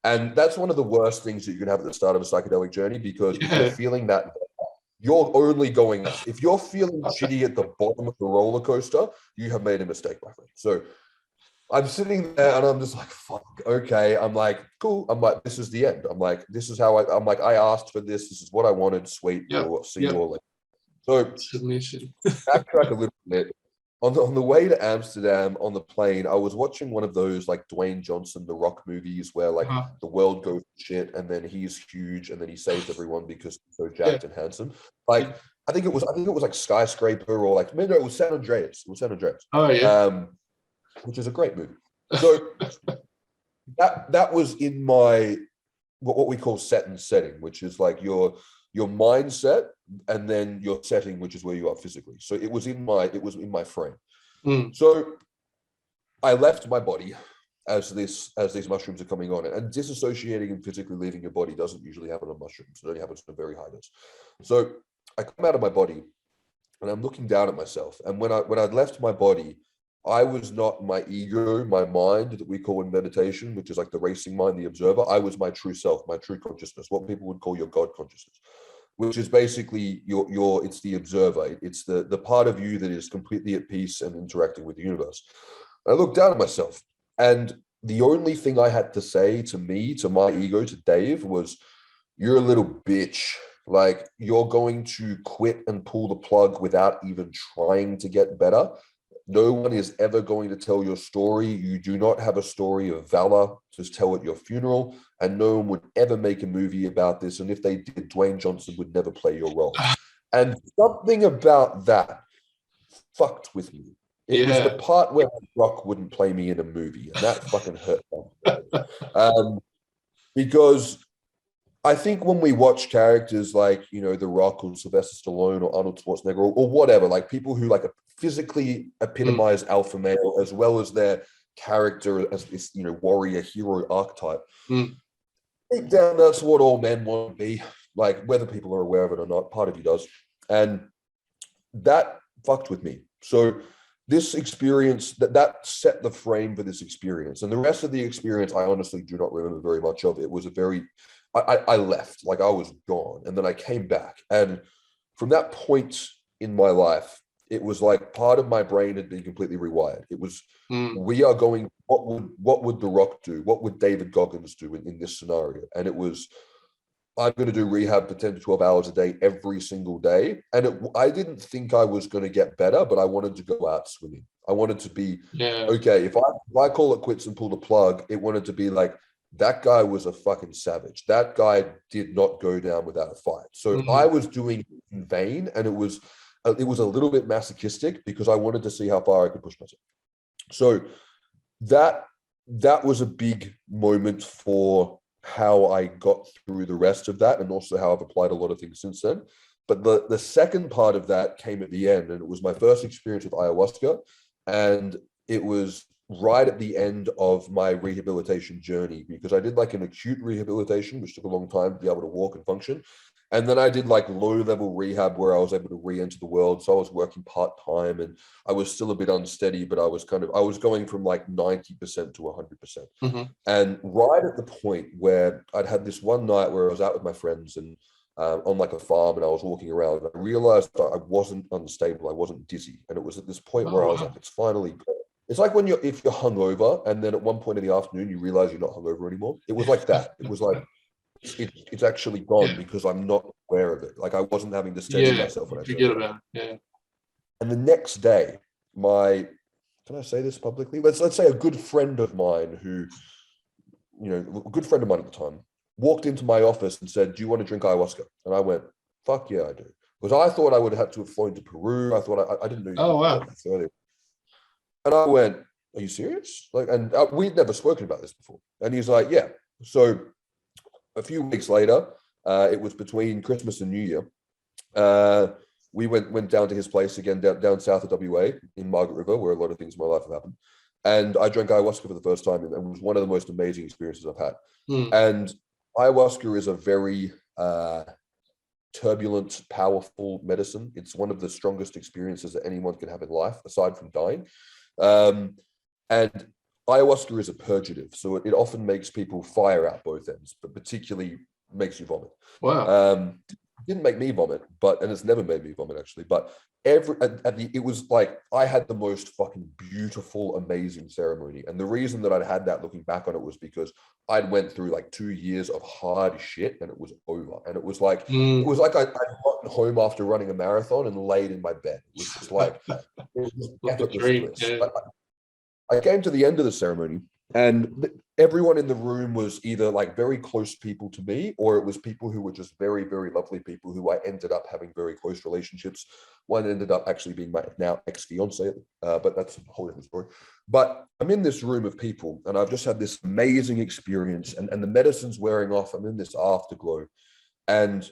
And that's one of the worst things that you can have at the start of a psychedelic journey, because if you're feeling that, you're only going up. If you're feeling shitty at the bottom of the roller coaster, you have made a mistake, my friend. So I'm sitting there and I'm just like, fuck, okay. I'm like, cool. I'm like, this is the end. I'm like, this is how I'm like, I asked for this. This is what I wanted. Sweet. We'll see you all later. So submission. Backtrack a little bit. On the way to Amsterdam on the plane, I was watching one of those like Dwayne Johnson, The Rock movies where like the world goes to shit and then he's huge and then he saves everyone because he's so jacked and handsome. Like I think it was like Skyscraper or like, no, it was San Andreas. It was San Andreas. Oh yeah. Which is a great movie. So that was in my what we call set and setting, which is like your mindset and then your setting, which is where you are physically. So it was in my frame. So I left my body as these mushrooms are coming on, and disassociating and physically leaving your body doesn't usually happen on mushrooms. It only happens in a very high dose. So I come out of my body and I'm looking down at myself. And when I'd left my body, I was not my ego, my mind that we call in meditation, which is like the racing mind, the observer. I was my true self, my true consciousness, what people would call your God consciousness, which is basically it's the observer. It's the part of you that is completely at peace and interacting with the universe. I looked down at myself, and the only thing I had to say to me, to my ego, to Dave, was, "You're a little bitch. Like, you're going to quit and pull the plug without even trying to get better. No one is ever going to tell your story. You do not have a story of valor to tell at your funeral, and no one would ever make a movie about this. And if they did, Dwayne Johnson would never play your role." And something about that fucked with me. It was the Yeah. part where Rock wouldn't play me in a movie, and that fucking hurt. Because I think when we watch characters like, The Rock or Sylvester Stallone or Arnold Schwarzenegger or whatever, like people who like physically epitomize alpha male as well as their character as this, warrior hero archetype. Deep down, that's what all men want to be. Like, whether people are aware of it or not, part of you does. And that fucked with me. So this experience, that set the frame for this experience. And the rest of the experience, I honestly do not remember very much of. It was a very, I left, like I was gone. And then I came back. And from that point in my life, it was like part of my brain had been completely rewired. It was, we are going, what would The Rock do? What would David Goggins do in this scenario? And it was, I'm going to do rehab for 10 to 12 hours a day every single day. And I didn't think I was going to get better, but I wanted to go out swinging. I wanted to be, okay, if I call it quits and pull the plug, it wanted to be like, that guy was a fucking savage. That guy did not go down without a fight. So I was doing it in vain, and it was a little bit masochistic because I wanted to see how far I could push myself. So that was a big moment for how I got through the rest of that, and also how I've applied a lot of things since then. But the second part of that came at the end, and it was my first experience with ayahuasca, and it was right at the end of my rehabilitation journey, because I did like an acute rehabilitation, which took a long time to be able to walk and function. And then I did like low-level rehab where I was able to re-enter the world. So I was working part-time, and I was still a bit unsteady, but I was going from like 90% to 100%. And right at the point where I'd had this one night where I was out with my friends and on like a farm, and I was walking around, and I realized that I wasn't unstable. I wasn't dizzy. And it was at this point where I was like, it's finally gone. It's like if you're hungover, and then at one point in the afternoon, you realize you're not hungover anymore. It was like that. It was like, it's actually gone because I'm not aware of it. Like, I wasn't having to steady myself when I forget about it. And the next day, can I say this publicly? Let's say a good friend of mine who, a good friend of mine at the time, walked into my office and said, "Do you want to drink ayahuasca?" And I went, "Fuck yeah, I do." Because I thought I would have had to have flown to Peru. I thought I didn't know. Oh, wow. And I went, "Are you serious?" Like, and we'd never spoken about this before. And he's like, "Yeah." So a few weeks later, it was between Christmas and New Year. We went down to his place again, down south of WA in Margaret River, where a lot of things in my life have happened. And I drank ayahuasca for the first time, and it was one of the most amazing experiences I've had. And ayahuasca is a very turbulent, powerful medicine. It's one of the strongest experiences that anyone can have in life, aside from dying. And ayahuasca is a purgative, so it often makes people fire out both ends, but particularly makes you vomit. Wow. It didn't make me vomit, and it's never made me vomit actually. But it was like I had the most fucking beautiful, amazing ceremony. And the reason that I'd had that, looking back on it, was because I'd went through like 2 years of hard shit, and it was over. And it was like I'd gotten home after running a marathon and laid in my bed. It was just like it was effortless. I came to the end of the ceremony, and everyone in the room was either like very close people to me, or it was people who were just very, very lovely people who I ended up having very close relationships. One ended up actually being my now ex-fiance, but that's a whole different story. But I'm in this room of people, and I've just had this amazing experience, and the medicine's wearing off. I'm in this afterglow, and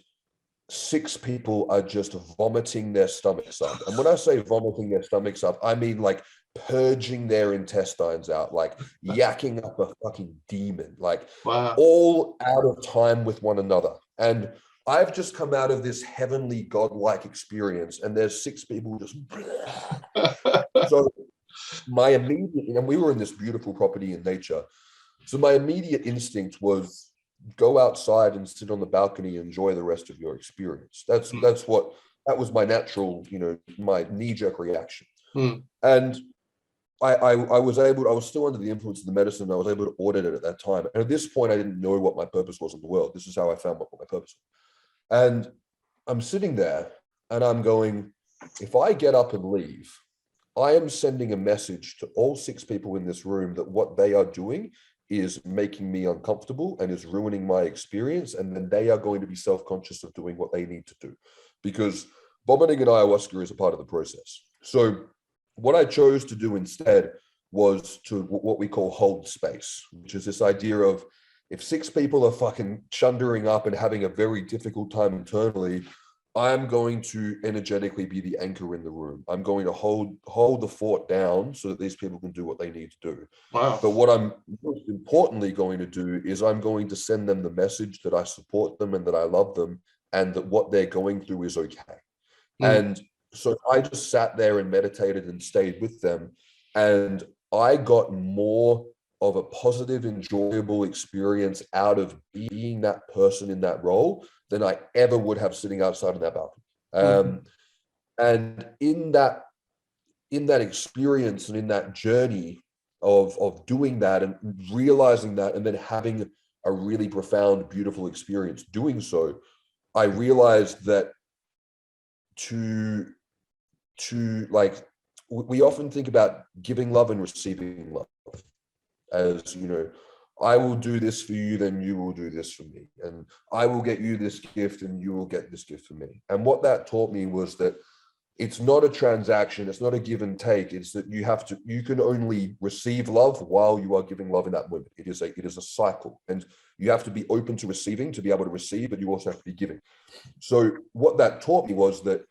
6 people are just vomiting their stomachs up. And when I say vomiting their stomachs up, I mean like purging their intestines out, like yakking up a fucking demon, like all out of time with one another. And I've just come out of this heavenly godlike experience, and there's 6 people just. So my immediate, and we were in this beautiful property in nature. So my immediate instinct was go outside and sit on the balcony and enjoy the rest of your experience. That was my natural, my knee-jerk reaction. And I was still under the influence of the medicine. I was able to audit it at that time. And at this point, I didn't know what my purpose was in the world. This is how I found what my purpose was. And I'm sitting there and I'm going, if I get up and leave, I am sending a message to all 6 people in this room that what they are doing is making me uncomfortable and is ruining my experience. And then they are going to be self-conscious of doing what they need to do, because vomiting and ayahuasca is a part of the process. So what I chose to do instead was to what we call hold space, which is this idea of if 6 people are fucking chundering up and having a very difficult time internally, I'm going to energetically be the anchor in the room. I'm going to hold the fort down so that these people can do what they need to do. Wow. But what I'm most importantly going to do is I'm going to send them the message that I support them and that I love them and that what they're going through is okay. And so I just sat there and meditated and stayed with them. And I got more of a positive, enjoyable experience out of being that person in that role than I ever would have sitting outside on that balcony. And in that experience and in that journey of doing that and realizing that, and then having a really profound, beautiful experience doing so, I realized that to like, we often think about giving love and receiving love as, I will do this for you, then you will do this for me. And I will get you this gift and you will get this gift for me. And what that taught me was that it's not a transaction. It's not a give and take. It's that you can only receive love while you are giving love in that moment. It is a cycle, and you have to be open to receiving to be able to receive, but you also have to be giving. So what that taught me was that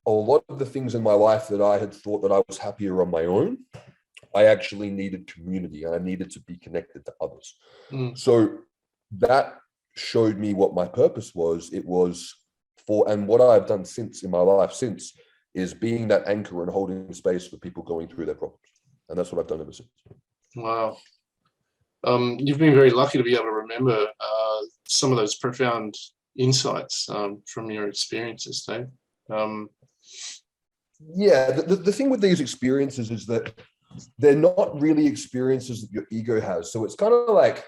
a lot of the things in my life that I had thought that I was happier on my own, I actually needed community, and I needed to be connected to others. So that showed me what my purpose was. It was and what I've done since in my life since is being that anchor and holding space for people going through their problems. And that's what I've done ever since. Wow. You've been very lucky to be able to remember some of those profound insights from your experiences, Dave. Yeah, the thing with these experiences is that they're not really experiences that your ego has. So it's kind of like,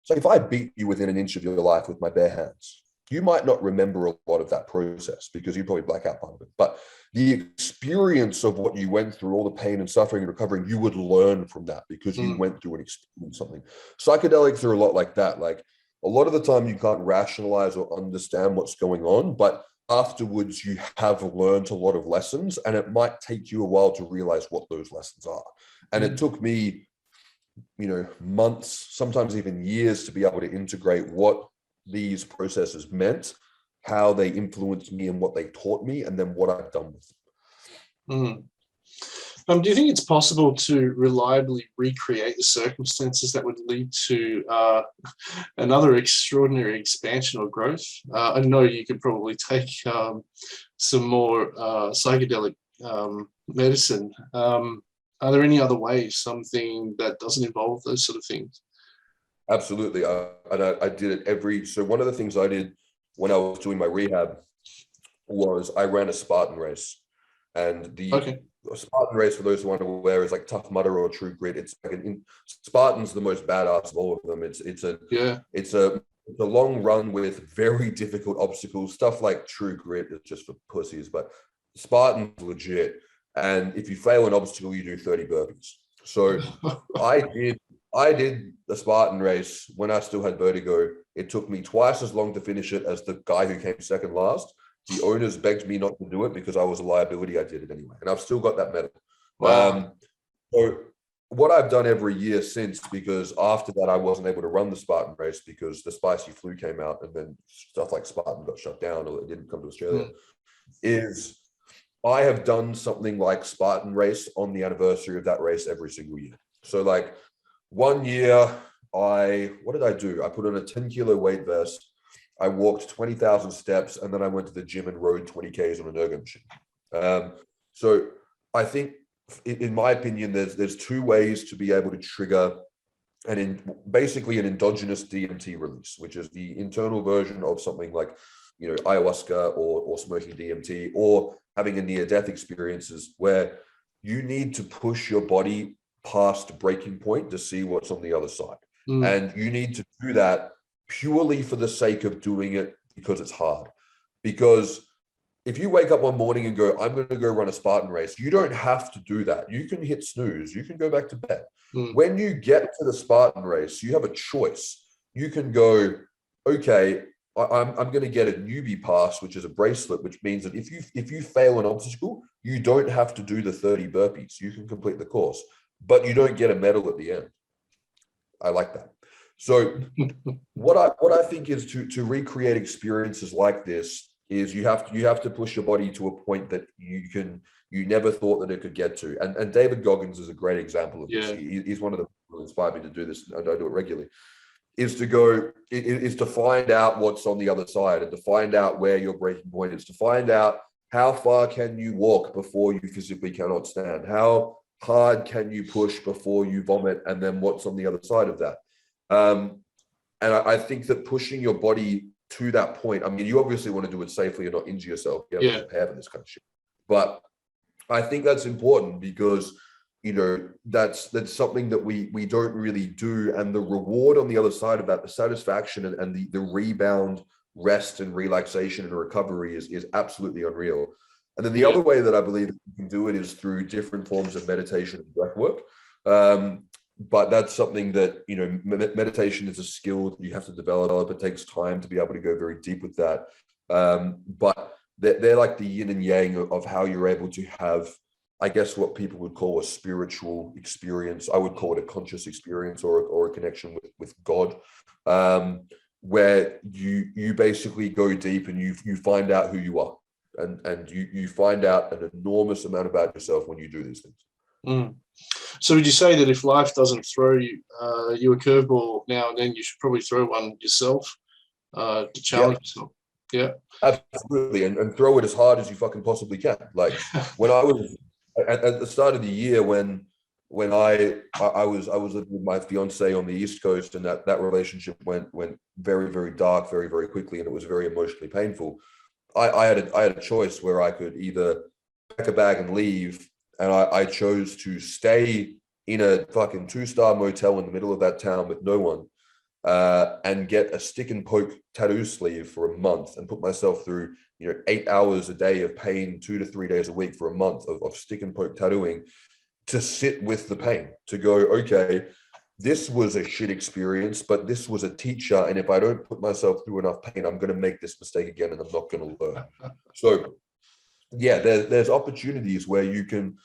so if I beat you within an inch of your life with my bare hands, you might not remember a lot of that process because you probably black out part of it. But the experience of what you went through, all the pain and suffering and recovering, you would learn from that because you went through and experienced something. Psychedelics are a lot like that. Like a lot of the time you can't rationalize or understand what's going on, but afterwards you have learned a lot of lessons, and it might take you a while to realize what those lessons are. And it took me, months, sometimes even years to be able to integrate what these processes meant, how they influenced me and what they taught me, and then what I've done with them. Do you think it's possible to reliably recreate the circumstances that would lead to another extraordinary expansion or growth? I know you could probably take some more psychedelic medicine. Are there any other ways, something that doesn't involve those sort of things? Absolutely. I did it so one of the things I did when I was doing my rehab was I ran a Spartan race. And a Spartan Race, for those who aren't aware, is like Tough Mudder or True Grit. It's like Spartan's the most badass of all of them. It's a long run with very difficult obstacles. Stuff like True Grit is just for pussies, but Spartan's legit. And if you fail an obstacle, you do 30 burpees. So I did the Spartan Race when I still had vertigo. It took me twice as long to finish it as the guy who came second last. The owners begged me not to do it because I was a liability. I did it anyway. And I've still got that medal. Wow. So what I've done every year since, because after that, I wasn't able to run the Spartan Race because the spicy flu came out and then stuff like Spartan got shut down or it didn't come to Australia, is I have done something like Spartan Race on the anniversary of that race every single year. So like one year, what did I do? I put on a 10-kilo weight vest. I walked 20,000 steps, and then I went to the gym and rode 20 Ks on an ergo machine. So I think, in my opinion, there's two ways to be able to trigger basically an endogenous DMT release, which is the internal version of something like, ayahuasca or smoking DMT, or having a near-death experiences where you need to push your body past breaking point to see what's on the other side. And you need to do that purely for the sake of doing it because it's hard. Because if you wake up one morning and go, I'm going to go run a Spartan race, you don't have to do that. You can hit snooze. You can go back to bed. When you get to the Spartan race, you have a choice. You can go, okay, I'm going to get a newbie pass, which is a bracelet, which means that if you fail an obstacle, you don't have to do the 30 burpees. You can complete the course, but you don't get a medal at the end. I like that. So what I think is to recreate experiences like this is you have to push your body to a point that you never thought that it could get to. And David Goggins is a great example of this. He's one of the people who inspired me to do this, and I do it regularly. Is to find out what's on the other side, and to find out where your breaking point is, to find out how far can you walk before you physically cannot stand, how hard can you push before you vomit, and then what's on the other side of that. And I think that pushing your body to that point, I mean, you obviously want to do it safely and not injure yourself. You have to prepare for this kind of shit. But I think that's important because, that's something that we don't really do. And the reward on the other side of that, the satisfaction and the rebound, rest and relaxation and recovery is absolutely unreal. And then the other way that I believe you can do it is through different forms of meditation and breath work. But that's something that, meditation is a skill that you have to develop. It takes time to be able to go very deep with that. But they're like the yin and yang of how you're able to have, I guess, what people would call a spiritual experience. I would call it a conscious experience or a connection with God, where you basically go deep and you find out who you are. And you find out an enormous amount about yourself when you do these things. So would you say that if life doesn't throw you a curveball now and then, you should probably throw one yourself to challenge yourself? Yeah, absolutely. And throw it as hard as you fucking possibly can. Like when I was at the start of the year, when I was living with my fiance on the East Coast, and that relationship went very, very dark very, very quickly, and it was very emotionally painful. I had a choice where I could either pack a bag and leave, and I chose to stay in a fucking 2-star motel in the middle of that town with no one, and get a stick and poke tattoo sleeve for a month and put myself through 8 hours a day of pain, 2 to 3 days a week for a month of stick and poke tattooing, to sit with the pain, to go, okay, this was a shit experience, but this was a teacher. And if I don't put myself through enough pain, I'm going to make this mistake again and I'm not going to learn. So yeah, there's opportunities where you can,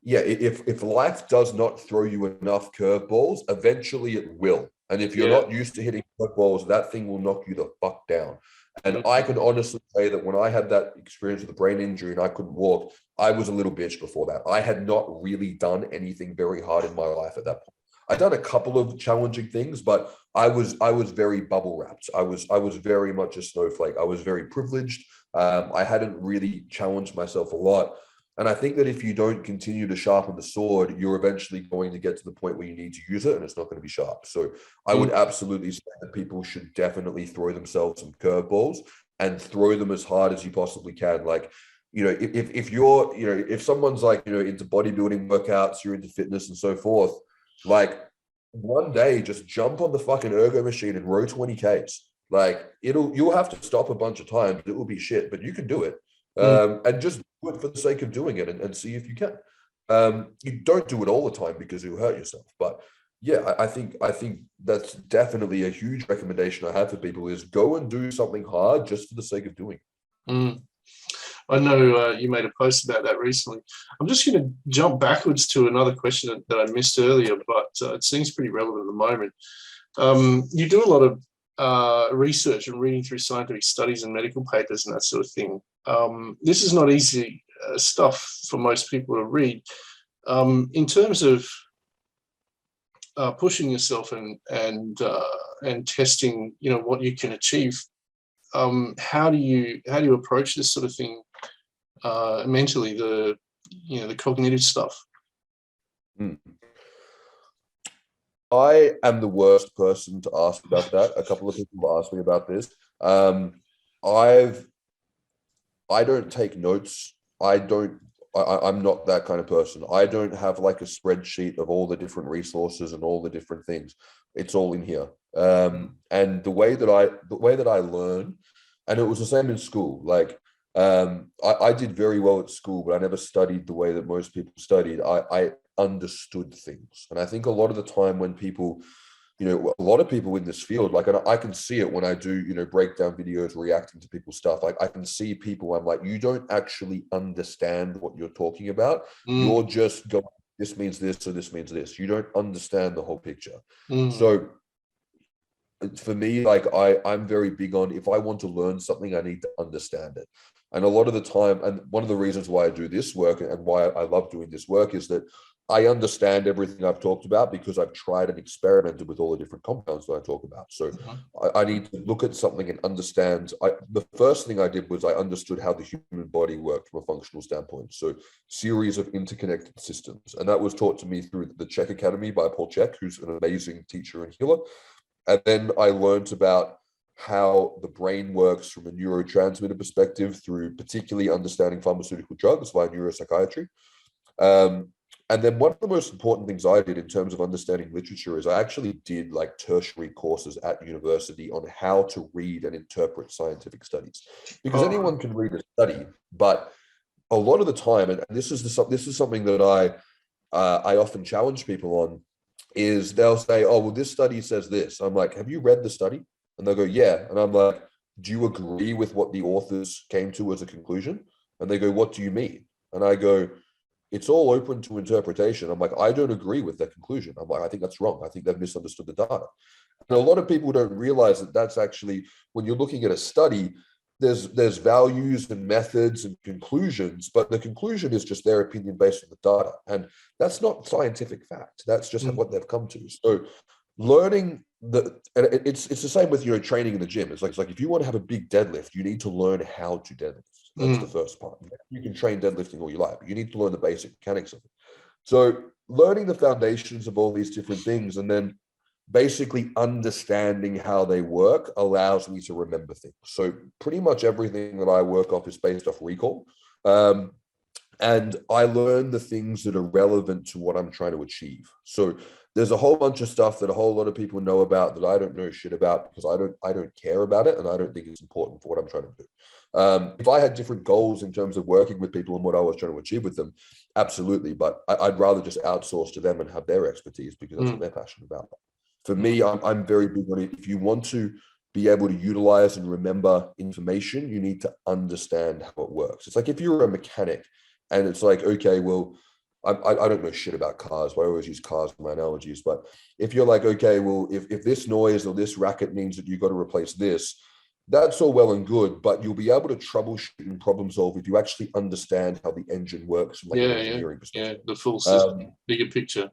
if life does not throw you enough curveballs, eventually it will. And if you're not used to hitting curveballs, that thing will knock you the fuck down. And I can honestly say that when I had that experience with a brain injury and I couldn't walk, I was a little bitch before that. I had not really done anything very hard in my life at that point. I'd done a couple of challenging things, but I was very bubble wrapped. I was very much a snowflake. I was very privileged. I hadn't really challenged myself a lot. And I think that if you don't continue to sharpen the sword, you're eventually going to get to the point where you need to use it and it's not going to be sharp. So I would absolutely say that people should definitely throw themselves some curveballs and throw them as hard as you possibly can. Like, if you're, if someone's like, into bodybuilding workouts, you're into fitness and so forth, like one day just jump on the fucking ergo machine and row 20 Ks. Like you'll have to stop a bunch of times. It will be shit, but you can do it. And just do it for the sake of doing it and see if you can. You don't do it all the time because you'll hurt yourself. But yeah, I think that's definitely a huge recommendation I have for people is go and do something hard just for the sake of doing it. I know you made a post about that recently. I'm just going to jump backwards to another question that I missed earlier, but it seems pretty relevant at the moment. You do a lot of research and reading through scientific studies and medical papers and that sort of thing. This is not easy stuff for most people to read. In terms of pushing yourself and testing, what you can achieve, how do you approach this sort of thing mentally, the cognitive stuff? Mm. I am the worst person to ask about that. A couple of people have asked me about this. I don't take notes. I'm not that kind of person. I don't have like a spreadsheet of all the different resources and all the different things. It's all in here. And the way that I learn, and it was the same in school. Like I did very well at school, but I never studied the way that most people studied. I understood things. And I think a lot of the time when people, a lot of people in this field, like, and I can see it when I do, breakdown videos, reacting to people's stuff. Like I can see people, I'm like, you don't actually understand what you're talking about. You're just going, this means this, or this means this. You don't understand the whole picture. So for me, like I'm very big on, if I want to learn something, I need to understand it. And a lot of the time, and one of the reasons why I do this work and why I love doing this work is that I understand everything I've talked about because I've tried and experimented with all the different compounds that I talk about. So I need to look at something and understand. The first thing I did was I understood how the human body worked from a functional standpoint. So series of interconnected systems. And that was taught to me through the Czech Academy by Paul Czech, who's an amazing teacher and healer. And then I learned about how the brain works from a neurotransmitter perspective through particularly understanding pharmaceutical drugs via neuropsychiatry. And then one of the most important things I did in terms of understanding literature is I actually did like tertiary courses at university on how to read and interpret scientific studies, because anyone can read a study, but a lot of the time, and this is something that I often challenge people on, is they'll say, oh, well, this study says this. I'm like, have you read the study? And they'll go, yeah. And I'm like, do you agree with what the authors came to as a conclusion? And they go, what do you mean? And I go, it's all open to interpretation. I'm like, I don't agree with that conclusion. I'm like, I think that's wrong. I think they've misunderstood the data. And a lot of people don't realize that that's actually, when you're looking at a study, there's values and methods and conclusions, but the conclusion is just their opinion based on the data. And that's not scientific fact. That's just what they've come to. So learning it's the same with training in the gym. It's like if you want to have a big deadlift, you need to learn how to deadlift. That's the first part. You can train deadlifting all you like, but you need to learn the basic mechanics of it. So learning the foundations of all these different things and then basically understanding how they work allows me to remember things. So pretty much everything that I work off is based off recall. And I learn the things that are relevant to what I'm trying to achieve. So there's a whole bunch of stuff that a whole lot of people know about that I don't know shit about because I don't care about it and I don't think it's important for what I'm trying to do. If I had different goals in terms of working with people and what I was trying to achieve with them, absolutely. But I'd rather just outsource to them and have their expertise because that's what they're passionate about. For me, I'm very big on it. If you want to be able to utilize and remember information, you need to understand how it works. It's like if you're a mechanic and it's like, okay, well, I don't know shit about cars, but I always use cars for my analogies. But if you're like, okay, well, if this noise or this racket means that you've got to replace this, that's all well and good, but you'll be able to troubleshoot and problem solve if you actually understand how the engine works from like an engineering perspective. The full system, bigger picture.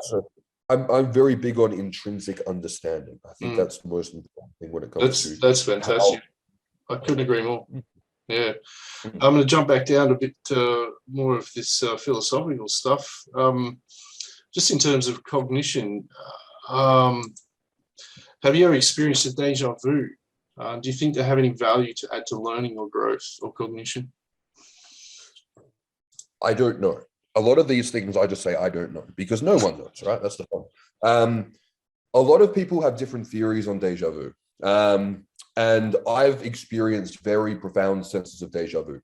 So I'm very big on intrinsic understanding. I think that's the most important thing when it comes to that's fantastic. I couldn't agree more. Yeah. I'm going to jump back down a bit more of this philosophical stuff. Just in terms of cognition, have you ever experienced a deja vu? Do you think they have any value to add to learning or growth or cognition? I don't know. A lot of these things I just say I don't know because no one knows, right? That's the fun. A lot of people have different theories on deja vu. And I've experienced very profound senses of deja vu.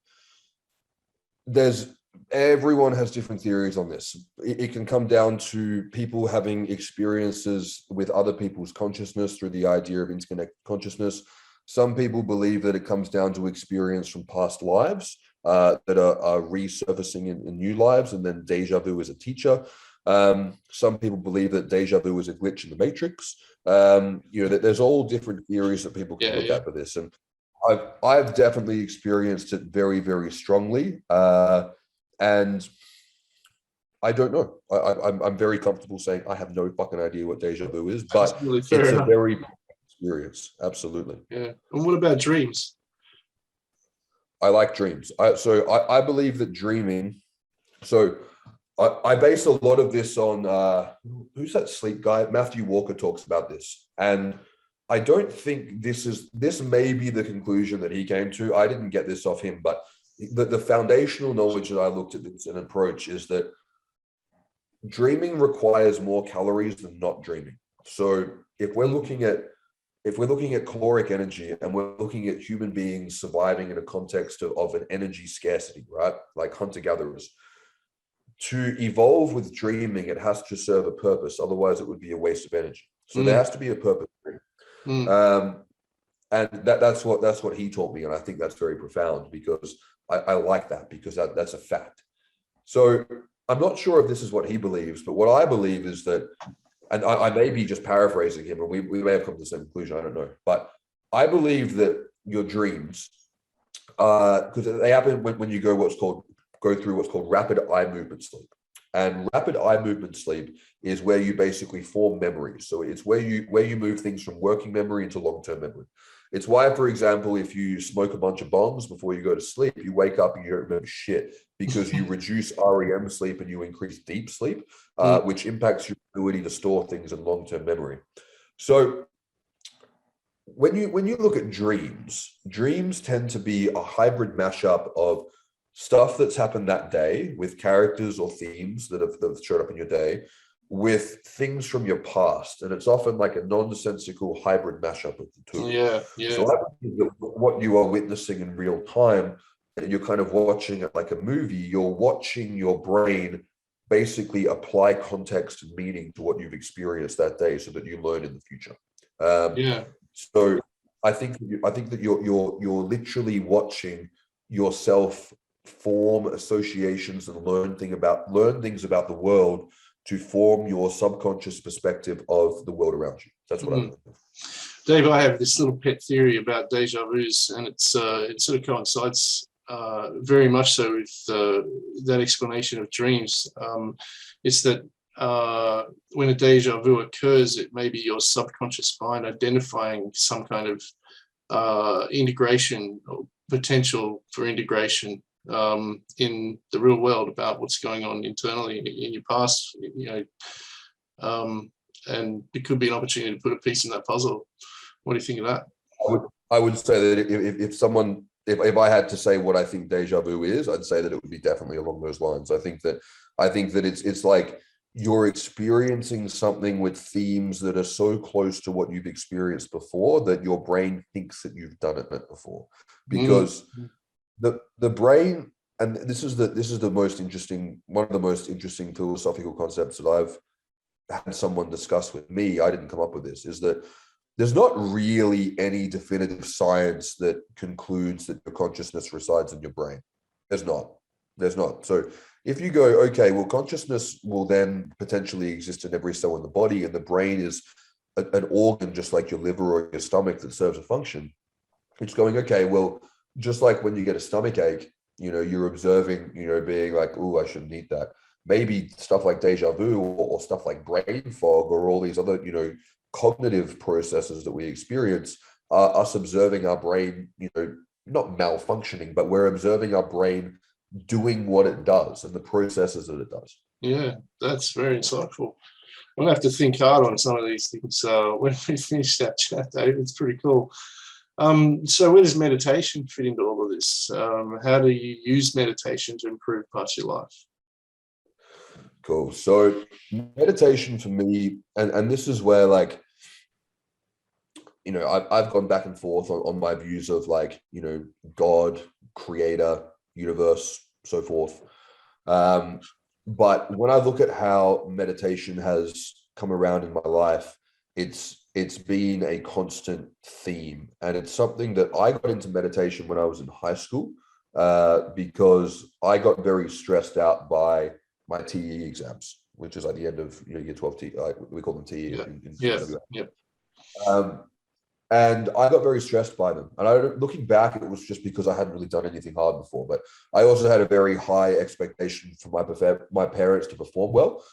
Everyone has different theories on this. It can come down to people having experiences with other people's consciousness through the idea of interconnected consciousness. Some people believe that it comes down to experience from past lives that are resurfacing in new lives, and then deja vu is a teacher. Some people believe that deja vu is a glitch in the matrix. That there's all different theories that people can look at for this, and I've definitely experienced it very, very strongly. And I don't know. I'm very comfortable saying I have no fucking idea what deja vu is, but it's a very experience. Absolutely. Yeah. And what about dreams? I like dreams. I believe that dreaming. So I base a lot of this on who's that sleep guy? Matthew Walker talks about this, and I don't think this may be the conclusion that he came to. I didn't get this off him, but the foundational knowledge that I looked at this and approach is that dreaming requires more calories than not dreaming. So if we're looking at caloric energy and we're looking at human beings surviving in a context of an energy scarcity, right? Like hunter-gatherers, to evolve with dreaming, it has to serve a purpose. Otherwise, it would be a waste of energy. So there has to be a purpose. And that's what he taught me, and I think that's very profound because I like that, because that's a fact. So I'm not sure if this is what he believes, but what I believe is that, and I may be just paraphrasing him, and we may have come to the same conclusion, I don't know, but I believe that your dreams, because they happen when you go through what's called rapid eye movement sleep. And rapid eye movement sleep is where you basically form memories. So it's where you move things from working memory into long-term memory. It's why, for example, if you smoke a bunch of bongs before you go to sleep, you wake up and you don't remember shit, because you reduce REM sleep and you increase deep sleep, which impacts your ability to store things in long-term memory. So when you look at dreams tend to be a hybrid mashup of stuff that's happened that day with characters or themes that have showed up in your day with things from your past. And it's often like a nonsensical hybrid mashup of the two. Yeah. So I believe that what you are witnessing in real time, you're kind of watching it like a movie. You're watching your brain basically apply context and meaning to what you've experienced that day so that you learn in the future. So I think that you're literally watching yourself form associations and learn things about the world to form your subconscious perspective of the world around you. That's what I think. Dave, I have this little pet theory about deja vus, and it sort of coincides very much so with that explanation of dreams. It's that when a deja vu occurs, it may be your subconscious mind identifying some kind of integration or potential for integration in the real world about what's going on internally in your past, and it could be an opportunity to put a piece in that puzzle. What do you think of that? I would say that if I had to say what I think deja vu is, I'd say that it would be definitely along those lines. I think that it's like you're experiencing something with themes that are so close to what you've experienced before that your brain thinks that you've done it before, because the brain, and this is the most interesting, one of the most interesting philosophical concepts that I've had someone discuss with me. I didn't come up with this. Is that there's not really any definitive science that concludes that your consciousness resides in your brain. There's not. So if you go, okay, well, consciousness will then potentially exist in every cell in the body, and the brain is an organ just like your liver or your stomach that serves a function. It's going, okay, well, just like when you get a stomach ache, you're observing, being like, oh, I shouldn't eat that. Maybe stuff like deja vu or stuff like brain fog or all these other, cognitive processes that we experience are us observing our brain, not malfunctioning, but we're observing our brain doing what it does and the processes that it does. Yeah, that's very insightful. I'm gonna have to think hard on some of these things when we finish that chat, Dave. It's pretty cool. So where does meditation fit into all of this? How do you use meditation to improve parts of your life? Cool. So meditation for me, and this is where I've gone back and forth on my views of God, creator, universe, so forth. But when I look at how meditation has come around in my life, it's been a constant theme, and it's something that I got into meditation when I was in high school because I got very stressed out by my TE exams, which is at the end of year 12 TE. We call them TE. And I got very stressed by them. And looking back, it was just because I hadn't really done anything hard before. But I also had a very high expectation for my parents to perform well.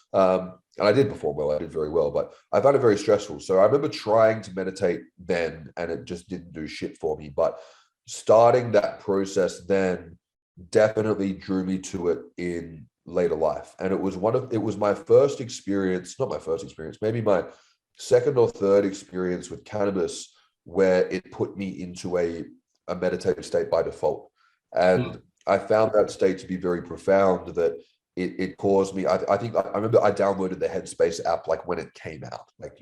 and I did perform well. I did very well, but I found it very stressful. So I remember trying to meditate then, and it just didn't do shit for me. But starting that process then definitely drew me to it in later life. And it was my first experience, not my first experience, maybe my second or third experience with cannabis, where it put me into a meditative state by default. And I found that state to be very profound, that it caused me, I think I remember I downloaded the Headspace app like when it came out, like,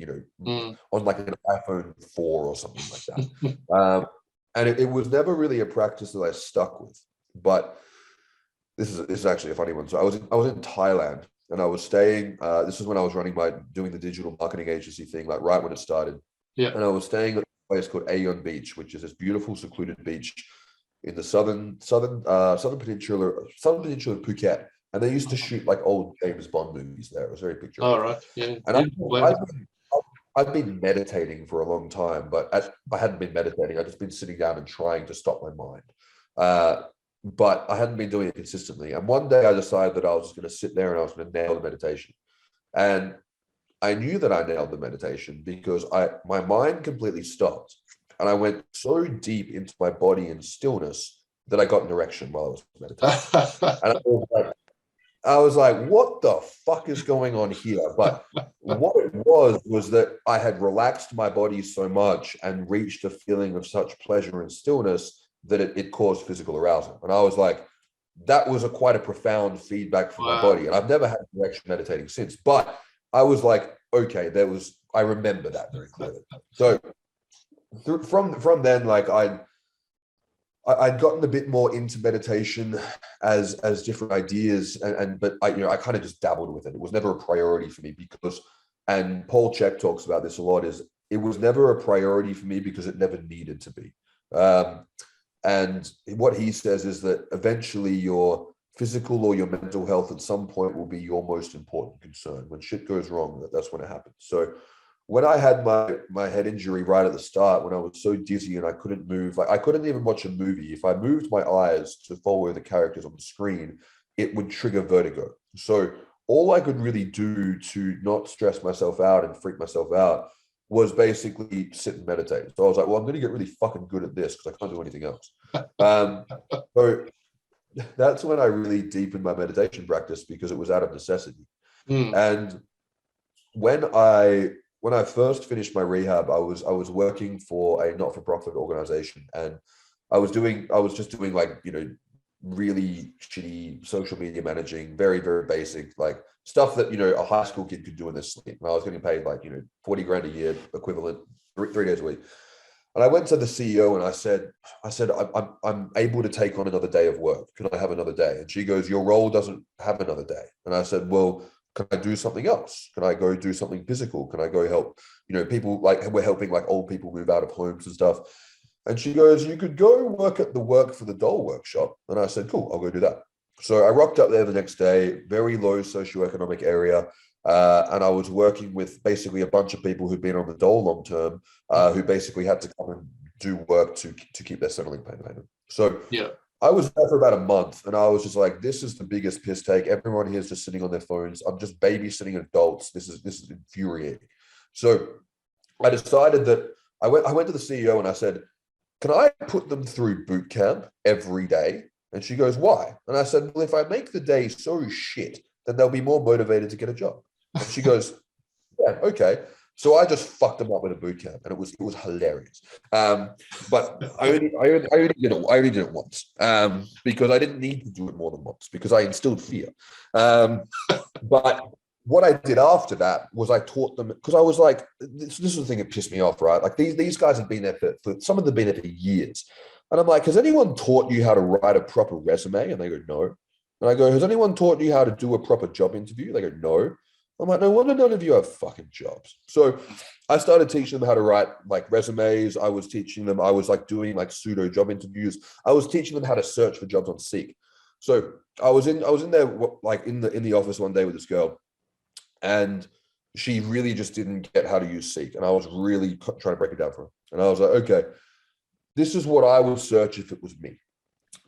on like an iPhone 4 or something like that. And it was never really a practice that I stuck with. But this is actually a funny one. So I was in Thailand, and I was staying. This is when I was doing the digital marketing agency thing, like right when it started. Yeah. And I was staying at a place called Aeon Beach, which is this beautiful secluded beach in the southern peninsula of Phuket. And they used to shoot like old James Bond movies there. It was very picturesque. All right. Yeah. And I've been meditating for a long time, but I hadn't been meditating. I'd just been sitting down and trying to stop my mind. But I hadn't been doing it consistently. And one day I decided that I was just going to sit there and I was going to nail the meditation. And I knew that I nailed the meditation because my mind completely stopped. And I went so deep into my body in stillness that I got an erection while I was meditating. And I was like, what the fuck is going on here? But what it was that I had relaxed my body so much and reached a feeling of such pleasure and stillness that it caused physical arousal. And I was like, that was quite a profound feedback from my body. And I've never had an erection meditating since. But I was like, okay, I remember that very clearly. So from then, like I'd gotten a bit more into meditation as different ideas, but I kind of just dabbled with it. It was never a priority for me and Paul Chek talks about this a lot, is it was never a priority for me because it never needed to be. And what he says is that eventually your physical or your mental health at some point will be your most important concern. When shit goes wrong, that's when it happens. So when I had my head injury right at the start, when I was so dizzy and I couldn't move, like I couldn't even watch a movie. If I moved my eyes to follow the characters on the screen, it would trigger vertigo. So all I could really do to not stress myself out and freak myself out was basically sit and meditate. So I was like, well, I'm going to get really fucking good at this because I can't do anything else. So that's when I really deepened my meditation practice, because it was out of necessity. And when I first finished my rehab, I was working for a not-for-profit organization, and I was just doing like, really shitty social media managing, very, very basic, like stuff that, a high school kid could do in their sleep. And I was getting paid like, 40 grand a year equivalent, 3 days a week. And I went to the CEO and I said, I'm able to take on another day of work. Can I have another day? And she goes, your role doesn't have another day. And I said, well, can I do something else? Can I go do something physical? Can I go help, people, like we're helping like old people move out of homes and stuff. And she goes, you could go work at the Work for the Doll workshop. And I said, cool, I'll go do that. So I rocked up there the next day, very low socioeconomic area. And I was working with basically a bunch of people who'd been on the dole long term, who basically had to come and do work to keep their settling payment. So yeah, I was there for about a month, and I was just like, this is the biggest piss take. Everyone here is just sitting on their phones. I'm just babysitting adults. This is infuriating. So I decided that I went to the CEO and I said, can I put them through boot camp every day? And she goes, why? And I said, well, if I make the day so shit, then they'll be more motivated to get a job. And she goes, yeah, okay. So I just fucked them up with a boot camp, and it was hilarious. But I only did it once, because I didn't need to do it more than once, because I instilled fear. But what I did after that was I taught them, because I was like, this is the thing that pissed me off, right? Like these guys have been there for some of them been there for years. And I'm like, has anyone taught you how to write a proper resume? And they go, no. And I go, has anyone taught you how to do a proper job interview? They go, no. I'm like, no wonder none of you have fucking jobs. So I started teaching them how to write like resumes. I was like doing like pseudo job interviews. I was teaching them how to search for jobs on Seek. So I was in there like in the office one day with this girl, and she really just didn't get how to use Seek. And I was really trying to break it down for her. And I was like, okay, this is what I would search if it was me.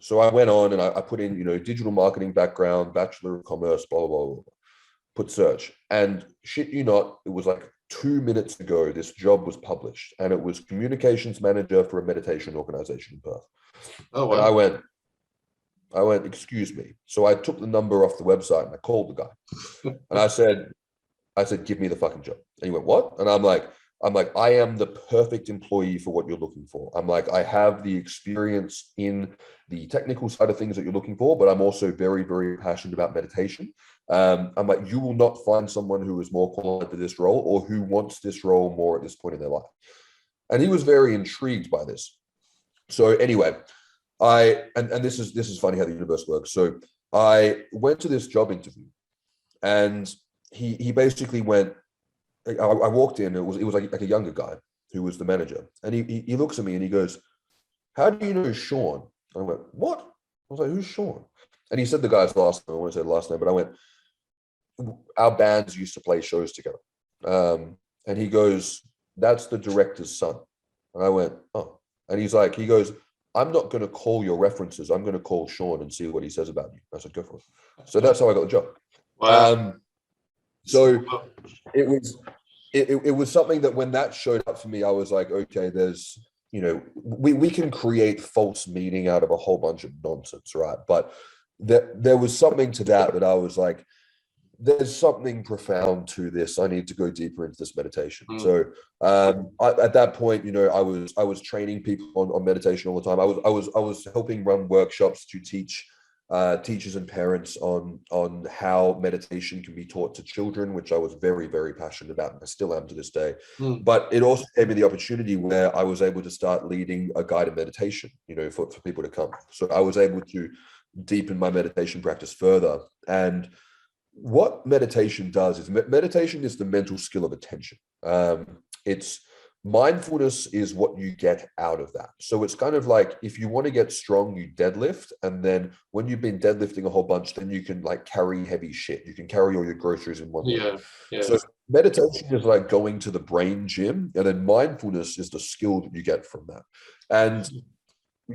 So I went on and I put in, digital marketing background, Bachelor of Commerce, blah, blah, blah, blah. put search, and shit you not, it was like 2 minutes ago, this job was published, and it was communications manager for a meditation organization in Perth. Oh, And wow. I went, excuse me. So I took the number off the website and I called the guy, and I said, give me the fucking job. And he went, what? And I'm like, I am the perfect employee for what you're looking for. I'm like, I have the experience in the technical side of things that you're looking for, but I'm also very, very passionate about meditation. I'm like, you will not find someone who is more qualified for this role or who wants this role more at this point in their life. And he was very intrigued by this. So anyway, and this is funny how the universe works. So I went to this job interview, and he basically went, I walked in, it was like a younger guy who was the manager. And he looks at me and he goes, how do you know Sean? I went, what? I was like, who's Sean? And he said the guy's last name. I won't say the last name, but I went, our bands used to play shows together. And he goes, that's the director's son. And I went, oh. And he goes, I'm not going to call your references. I'm going to call Sean and see what he says about you. I said, go for it. So that's how I got the job. Wow. So it was something that when that showed up for me, I was like, okay, there's, we can create false meaning out of a whole bunch of nonsense, right? But there was something to that I was like, there's something profound to this. I need to go deeper into this meditation. So at that point, I was training people on meditation all the time. I was helping run workshops to teach teachers and parents on how meditation can be taught to children, which I was very, very passionate about, and I still am to this day. But it also gave me the opportunity where I was able to start leading a guided meditation, for people to come. So I was able to deepen my meditation practice further. And what meditation does is meditation is the mental skill of attention. It's mindfulness is what you get out of that. So it's kind of like, if you want to get strong, you deadlift. And then when you've been deadlifting a whole bunch, then you can like carry heavy shit. You can carry all your groceries in one way. Yeah. So meditation is like going to the brain gym, and then mindfulness is the skill that you get from that. And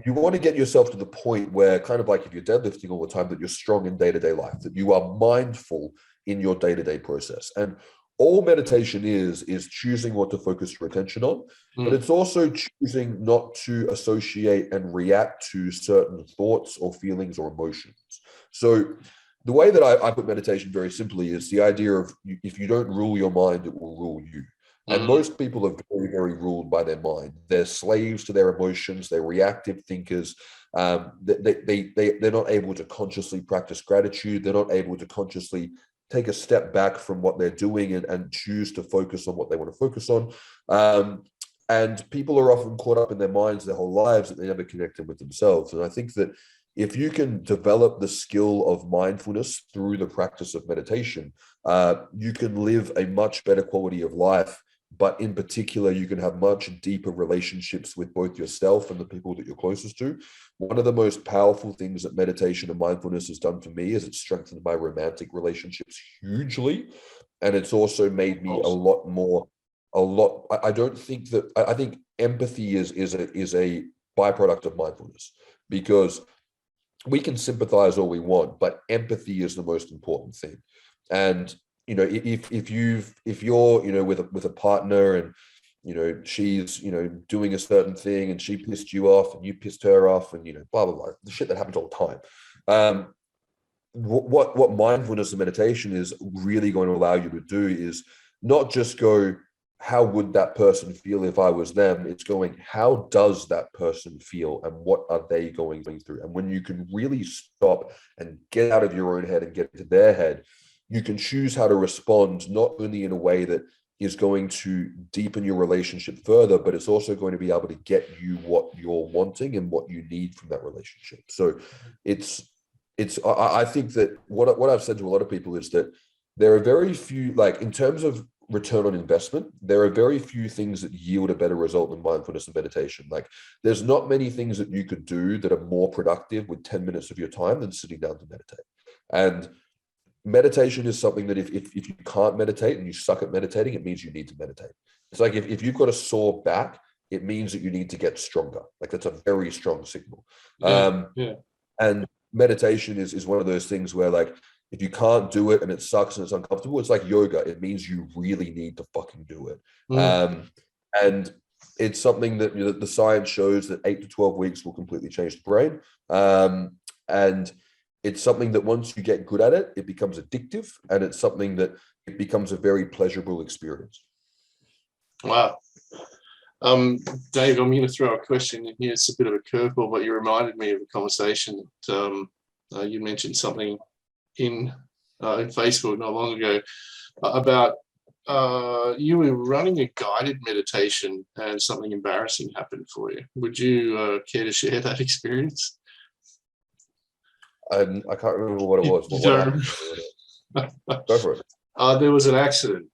you want to get yourself to the point where, kind of like if you're deadlifting all the time, that you're strong in day-to-day life, that you are mindful in your day-to-day process. And all meditation is choosing what to focus your attention on, but it's also choosing not to associate and react to certain thoughts or feelings or emotions. So the way that I put meditation very simply is the idea of, if you don't rule your mind, it will rule you. And most people are very, very ruled by their mind. They're slaves to their emotions. They're reactive thinkers. They're not able to consciously practice gratitude. They're not able to consciously take a step back from what they're doing and choose to focus on what they want to focus on. And people are often caught up in their minds their whole lives, that they never connected with themselves. And I think that if you can develop the skill of mindfulness through the practice of meditation, you can live a much better quality of life. But in particular, you can have much deeper relationships with both yourself and the people that you're closest to. One of the most powerful things that meditation and mindfulness has done for me is it's strengthened my romantic relationships hugely. And it's also made me I think empathy is a byproduct of mindfulness, because we can sympathize all we want, but empathy is the most important thing. And if you're with a partner, and she's doing a certain thing and she pissed you off and you pissed her off, and blah blah blah, the shit that happens all the time. What mindfulness and meditation is really going to allow you to do is not just go, how would that person feel if I was them? It's going, how does that person feel and what are they going through? And when you can really stop and get out of your own head and get into their head, you can choose how to respond, not only in a way that is going to deepen your relationship further, but it's also going to be able to get you what you're wanting and what you need from that relationship. So I think that what I've said to a lot of people is that there are very few, like in terms of return on investment, there are very few things that yield a better result than mindfulness and meditation. Like there's not many things that you could do that are more productive with 10 minutes of your time than sitting down to meditate. And meditation is something that if you can't meditate and you suck at meditating, it means you need to meditate. It's like if you've got a sore back, it means that you need to get stronger. Like that's a very strong signal. And meditation is one of those things where, like, If you can't do it and it sucks and it's uncomfortable, it's like yoga. It means you really need to fucking do it. And it's something that, you know, the science shows that 8 to 12 weeks will completely change the brain. And it's something that once you get good at it, it becomes addictive, and it's something that it becomes a very pleasurable experience. Wow. Dave, I'm going to throw a question in here. It's a bit of a curveball, but you reminded me of a conversation that you mentioned something in Facebook not long ago about you were running a guided meditation and something embarrassing happened for you. Would you care to share that experience? I can't remember what it was. Go for it. There was an accident.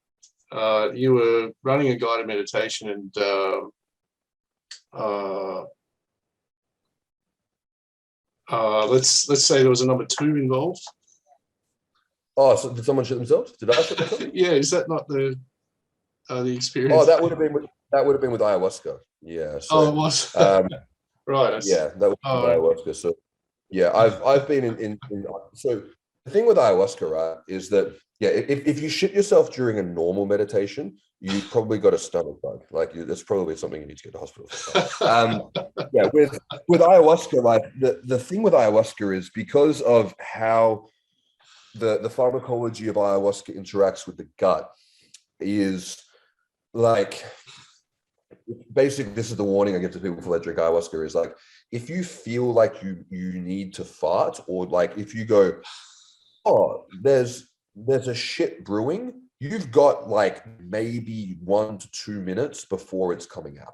You were running a guided meditation, and let's say there was a number 2 involved. Oh, so did someone shit themselves? Did I shit myself? Yeah, is that not the experience? Oh, that would have been with ayahuasca. Yeah. So, it was. Right. Yeah, that was with ayahuasca. So, yeah, I've been in. So the thing with ayahuasca, right, is that, yeah, if you shit yourself during a normal meditation, you've probably got a stomach bug. Like, that's probably something you need to get to the hospital for. Yeah, with ayahuasca, like the thing with ayahuasca is because of how the pharmacology of ayahuasca interacts with the gut is like, basically, this is the warning I give to people before they drink ayahuasca, is like, if you feel like you need to fart, or like if you go, oh, there's a shit brewing, you've got like maybe 1 to 2 minutes before it's coming out.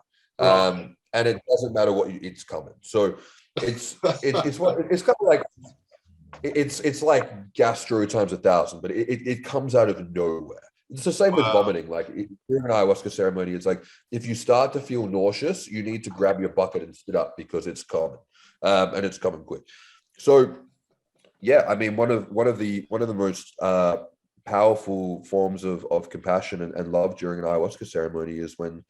And it doesn't matter it's coming. So it's kind of like, it's like gastro times 1,000, but it comes out of nowhere. It's the same with vomiting. Like during an ayahuasca ceremony, it's like, if you start to feel nauseous, you need to grab your bucket and sit up, because it's coming, and it's coming quick. So, yeah, I mean, one of the most powerful forms of compassion and love during an ayahuasca ceremony is when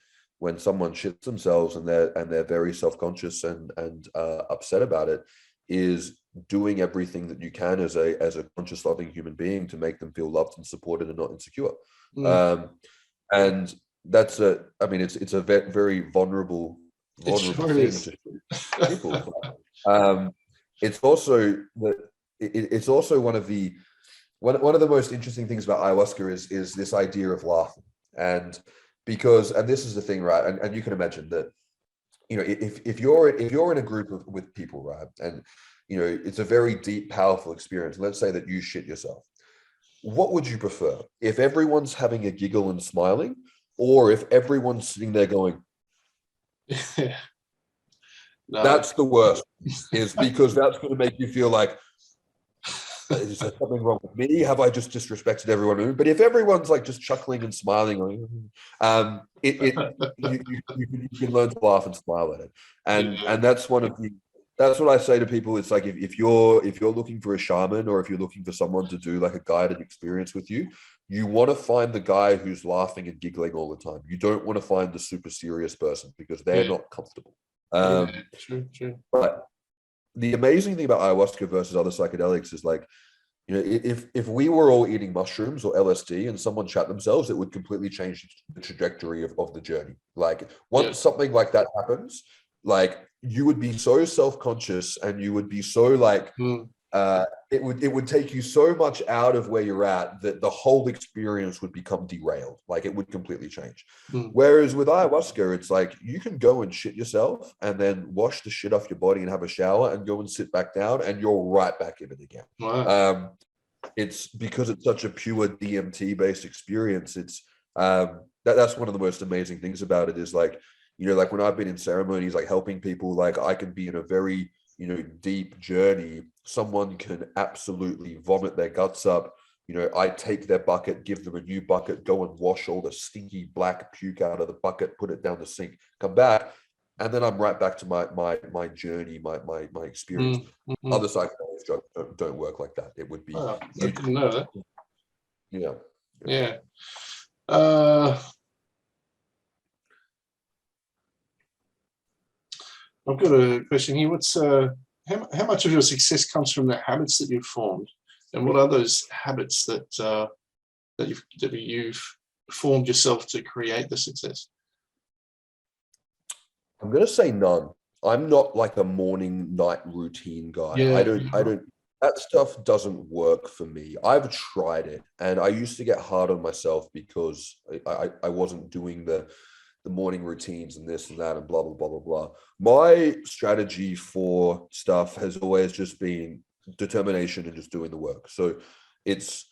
someone shits themselves and they're very self-conscious and upset about it, is doing everything that you can as a conscious, loving human being to make them feel loved and supported and not insecure. And that's it's a very vulnerable thing to people. It's also one of the most interesting things about ayahuasca is this idea of laughing. And this is the thing, right? And you can imagine that, you know, if you're in a group with people, right, and you know, it's a very deep, powerful experience. Let's say that you shit yourself. What would you prefer? If everyone's having a giggle and smiling, or if everyone's sitting there going, no. That's the worst, is because that's going to make you feel like, is there something wrong with me? Have I just disrespected everyone? But if everyone's like just chuckling and smiling, you can learn to laugh and smile at it. And that's that's what I say to people. It's like, if you're looking for a shaman, or if you're looking for someone to do like a guided experience with you, you want to find the guy who's laughing and giggling all the time. You don't want to find the super serious person, because they're not comfortable. True. But the amazing thing about ayahuasca versus other psychedelics is, like, you know, if we were all eating mushrooms or LSD and someone shat themselves, it would completely change the trajectory of the journey. Like, once something like that happens, like, you would be so self-conscious, and you would be so like, it would take you so much out of where you're at, that the whole experience would become derailed. Like, it would completely change. Whereas with ayahuasca, it's like, you can go and shit yourself and then wash the shit off your body and have a shower and go and sit back down, and you're right back in it again. Wow. It's because it's such a pure DMT based experience. It's that's one of the most amazing things about it, is like, you know, like when I've been in ceremonies, like helping people, like I can be in a very, you know, deep journey. Someone can absolutely vomit their guts up. You know, I take their bucket, give them a new bucket, go and wash all the stinky black puke out of the bucket, put it down the sink, come back, and then I'm right back to my journey, my experience. Other psychedelics don't work like that. It would be. I didn't know that. Yeah. I've got a question here. What's how much of your success comes from the habits that you've formed? And what are those habits that you've formed yourself to create the success? I'm going to say none. I'm not like a morning night routine guy. Yeah. I don't, that stuff doesn't work for me. I've tried it, and I used to get hard on myself because I wasn't doing the morning routines and this and that and blah, blah, blah, blah, blah. My strategy for stuff has always just been determination and just doing the work. So it's,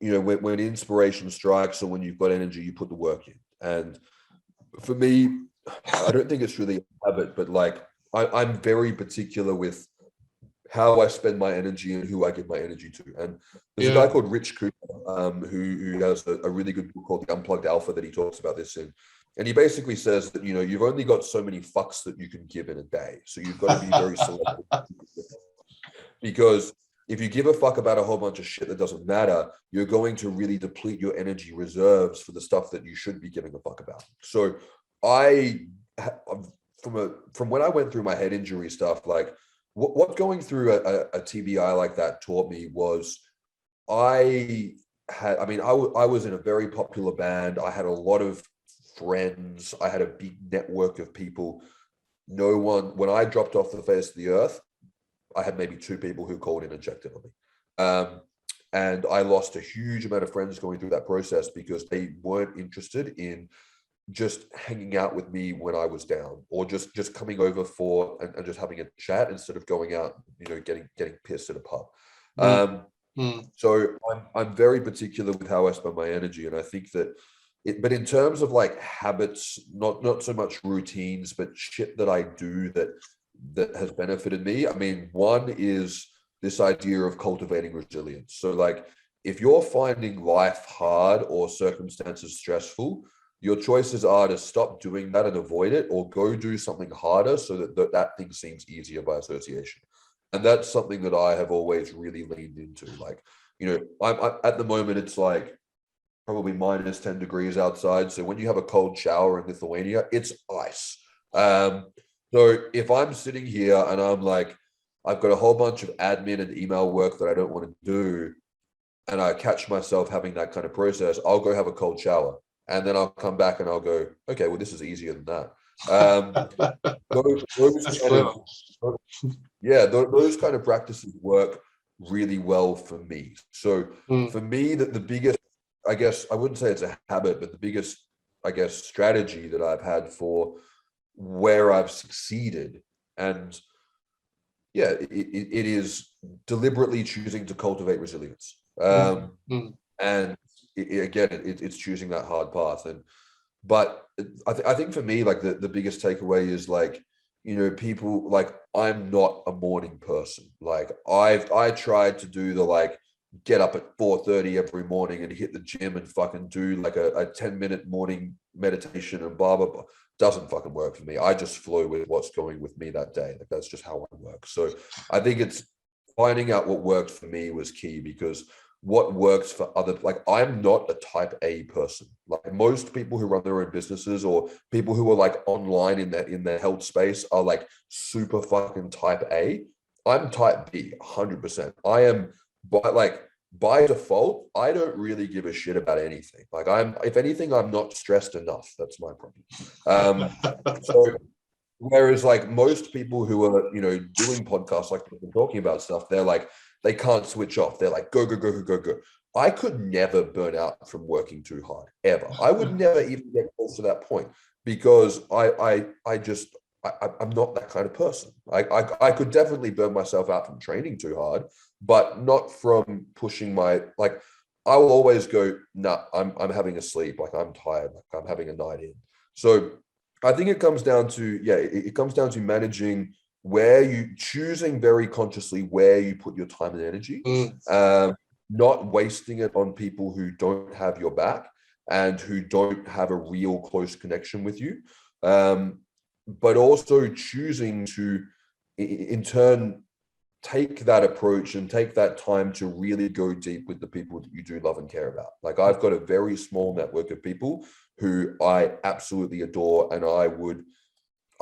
you know, when inspiration strikes or when you've got energy, you put the work in. And for me, I don't think it's really a habit, but like I'm very particular with how I spend my energy and who I give my energy to. And there's a guy called Rich Cooper, who has a really good book called The Unplugged Alpha that he talks about this in. And he basically says that, you know, you've only got so many fucks that you can give in a day. So you've got to be very selective. Because if you give a fuck about a whole bunch of shit that doesn't matter, you're going to really deplete your energy reserves for the stuff that you should be giving a fuck about. So from when I went through my head injury stuff, like what going through a TBI like that taught me was I was in a very popular band. I had a lot of friends. I had a big network of people. No one, when I dropped off the face of the earth, I had maybe 2 people who called in and checked in on me. And I lost a huge amount of friends going through that process because they weren't interested in just hanging out with me when I was down, or just coming over for and just having a chat instead of going out, you know, getting pissed at a pub. So I'm very particular with how I spend my energy, and I think that but in terms of like habits, not so much routines, but shit that I do that has benefited me. I mean, one is this idea of cultivating resilience. So like if you're finding life hard or circumstances stressful, your choices are to stop doing that and avoid it, or go do something harder so that thing seems easier by association. And that's something that I have always really leaned into. Like, you know, I'm at the moment, it's like probably minus 10 degrees outside. So when you have a cold shower in Lithuania, it's ice. So if I'm sitting here and I'm like, I've got a whole bunch of admin and email work that I don't want to do, and I catch myself having that kind of process, I'll go have a cold shower. And then I'll come back and I'll go, okay, well, this is easier than that. Those kind of practices work really well for me. So for me, the biggest, I guess, I wouldn't say it's a habit, but the biggest, I guess, strategy that I've had for where I've succeeded, and it is deliberately choosing to cultivate resilience. And it's choosing that hard path. But I think for me, like the biggest takeaway is like, you know, people, like, I'm not a morning person. Like I tried to do the like get up at 4:30 every morning and hit the gym and fucking do like a 10-minute morning meditation and blah blah blah. Doesn't fucking work for me. I just flow with what's going with me that day. Like that's just how I work. So I think it's finding out what worked for me was key, because what works for other, like, I'm not a type A person. Like most people who run their own businesses or people who are like online in their health space are like super fucking type A. I'm type B 100%. I am, by default, I don't really give a shit about anything. Like if anything, I'm not stressed enough. That's my problem. So whereas like most people who are, you know, doing podcasts, like we've been talking about stuff, they're like, they can't switch off. They're like, go, go, go, go, go, go. I could never burn out from working too hard, ever. I would never even get close to that point, because I'm not that kind of person. I could definitely burn myself out from training too hard, but not from pushing my, like, I will always go, nah, I'm having a sleep. Like I'm tired. Like I'm having a night in. So I think it comes down to, it comes down to managing where you choosing very consciously where you put your time and energy, not wasting it on people who don't have your back and who don't have a real close connection with you. But also choosing to, in turn, take that approach and take that time to really go deep with the people that you do love and care about. Like I've got a very small network of people who I absolutely adore, and I would,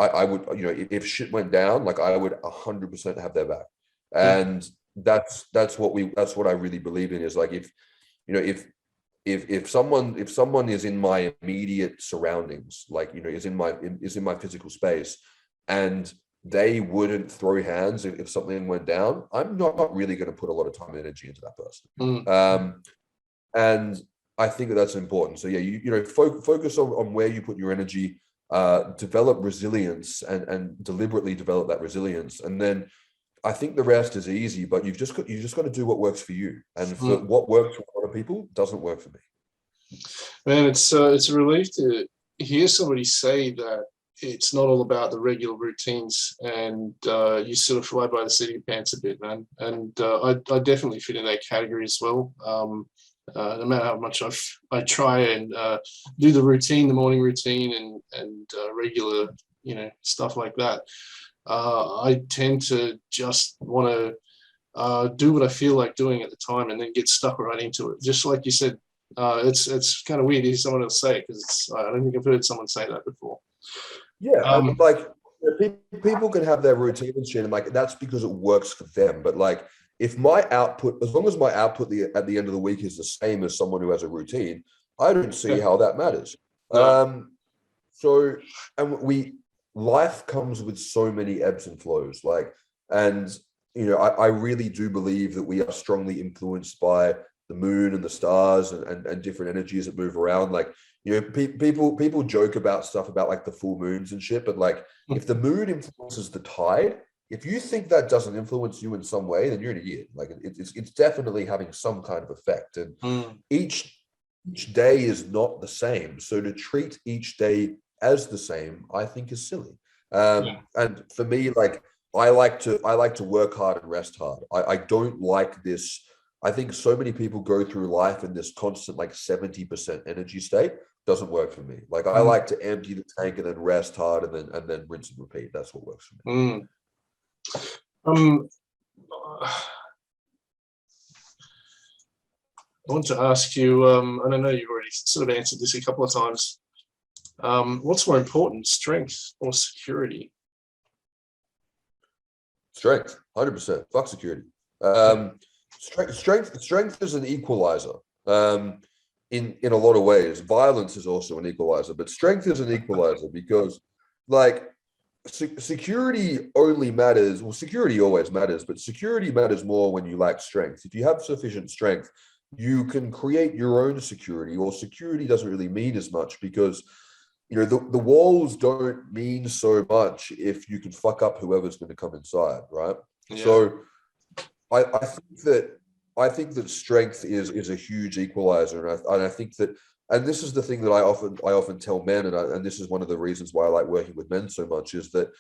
you know, if shit went down, like I would 100% have their back. And that's what I really believe in, is like, if you know if someone is in my immediate surroundings, like, is in my physical space, and they wouldn't throw hands if something went down, I'm not really going to put a lot of time and energy into that person. And I think that's important. So yeah, focus on where you put your energy, develop resilience, and deliberately develop that resilience, and then I think the rest is easy. But you've just got to do what works for you, and for what works for a lot of people doesn't work for me. Man, it's a relief to hear somebody say that it's not all about the regular routines, and you sort of fly by the seat of your pants a bit, man. And I definitely fit in that category as well. No matter how much I try and do the routine, the morning routine, and regular, stuff like that, I tend to just want to do what I feel like doing at the time, and then get stuck right into it. Just like you said, it's kind of weird to hear someone else say it, because I don't think I've heard someone say that before. Yeah, people can have their routine and shit, and like that's because it works for them. But like, if my output, as long as my output at the end of the week is the same as someone who has a routine, I don't see how that matters. No. Life comes with so many ebbs and flows, like, and I really do believe that we are strongly influenced by the moon and the stars and different energies that move around. Like, people joke about stuff about like the full moons and shit, but like, if the moon influences the tide, if you think that doesn't influence you in some way, then you're an idiot. Like, it's definitely having some kind of effect, and each day is not the same. So to treat each day as the same, I think, is silly. And for me, like, I like to work hard and rest hard. I don't like this. I think so many people go through life in this constant like 70% energy state. Doesn't work for me. Like, I like to empty the tank and then rest hard, and then rinse and repeat. That's what works for me. I want to ask you, and I know you've already sort of answered this a couple of times. What's more important, strength or security? Strength, 100%. Fuck security. Strength is an equalizer. In a lot of ways, violence is also an equalizer, but strength is an equalizer, because like, security only matters. Well, security always matters, but security matters more when you lack strength. If you have sufficient strength, you can create your own security, or security doesn't really mean as much, because the walls don't mean so much if you can fuck up whoever's going to come inside, right? Yeah. So I think that strength is a huge equalizer, and I think that, and this is the thing that I often tell men, and this is one of the reasons why I like working with men so much, is that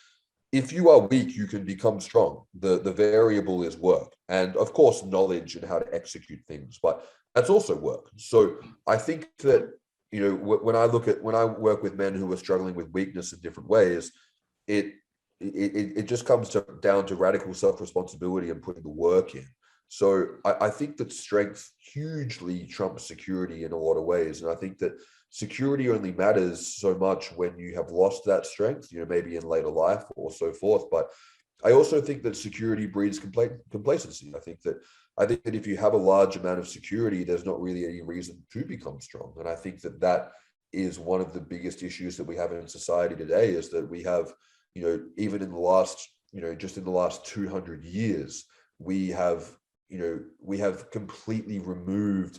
if you are weak, you can become strong. The variable is work, and of course knowledge and how to execute things, but that's also work. So I think that when I work with men who are struggling with weakness in different ways, it just comes down to radical self-responsibility and putting the work in. So I think that strength hugely trumps security in a lot of ways. And I think that security only matters so much when you have lost that strength, maybe in later life or so forth. But I also think that security breeds complacency. I think that if you have a large amount of security, there's not really any reason to become strong. And I think that is one of the biggest issues that we have in society today, is that we have, even in the last, just in the last 200 years, we have completely removed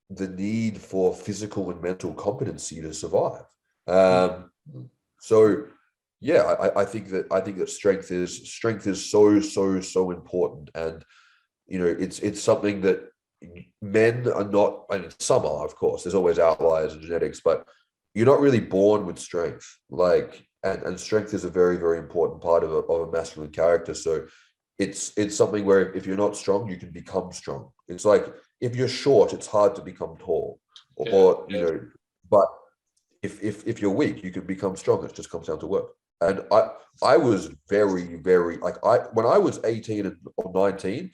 the need for physical and mental competency to survive. So yeah, I think that strength is so important, and it's something that men are not. I mean, some are, of course. There's always outliers in genetics, but you're not really born with strength. Like, and strength is a very, very important part of a masculine character. So it's something where if you're not strong, you can become strong. It's like, if you're short, it's hard to become tall, but if you're weak, you can become strong. It just comes down to work. And I was very, very, like, when I was 18 or 19,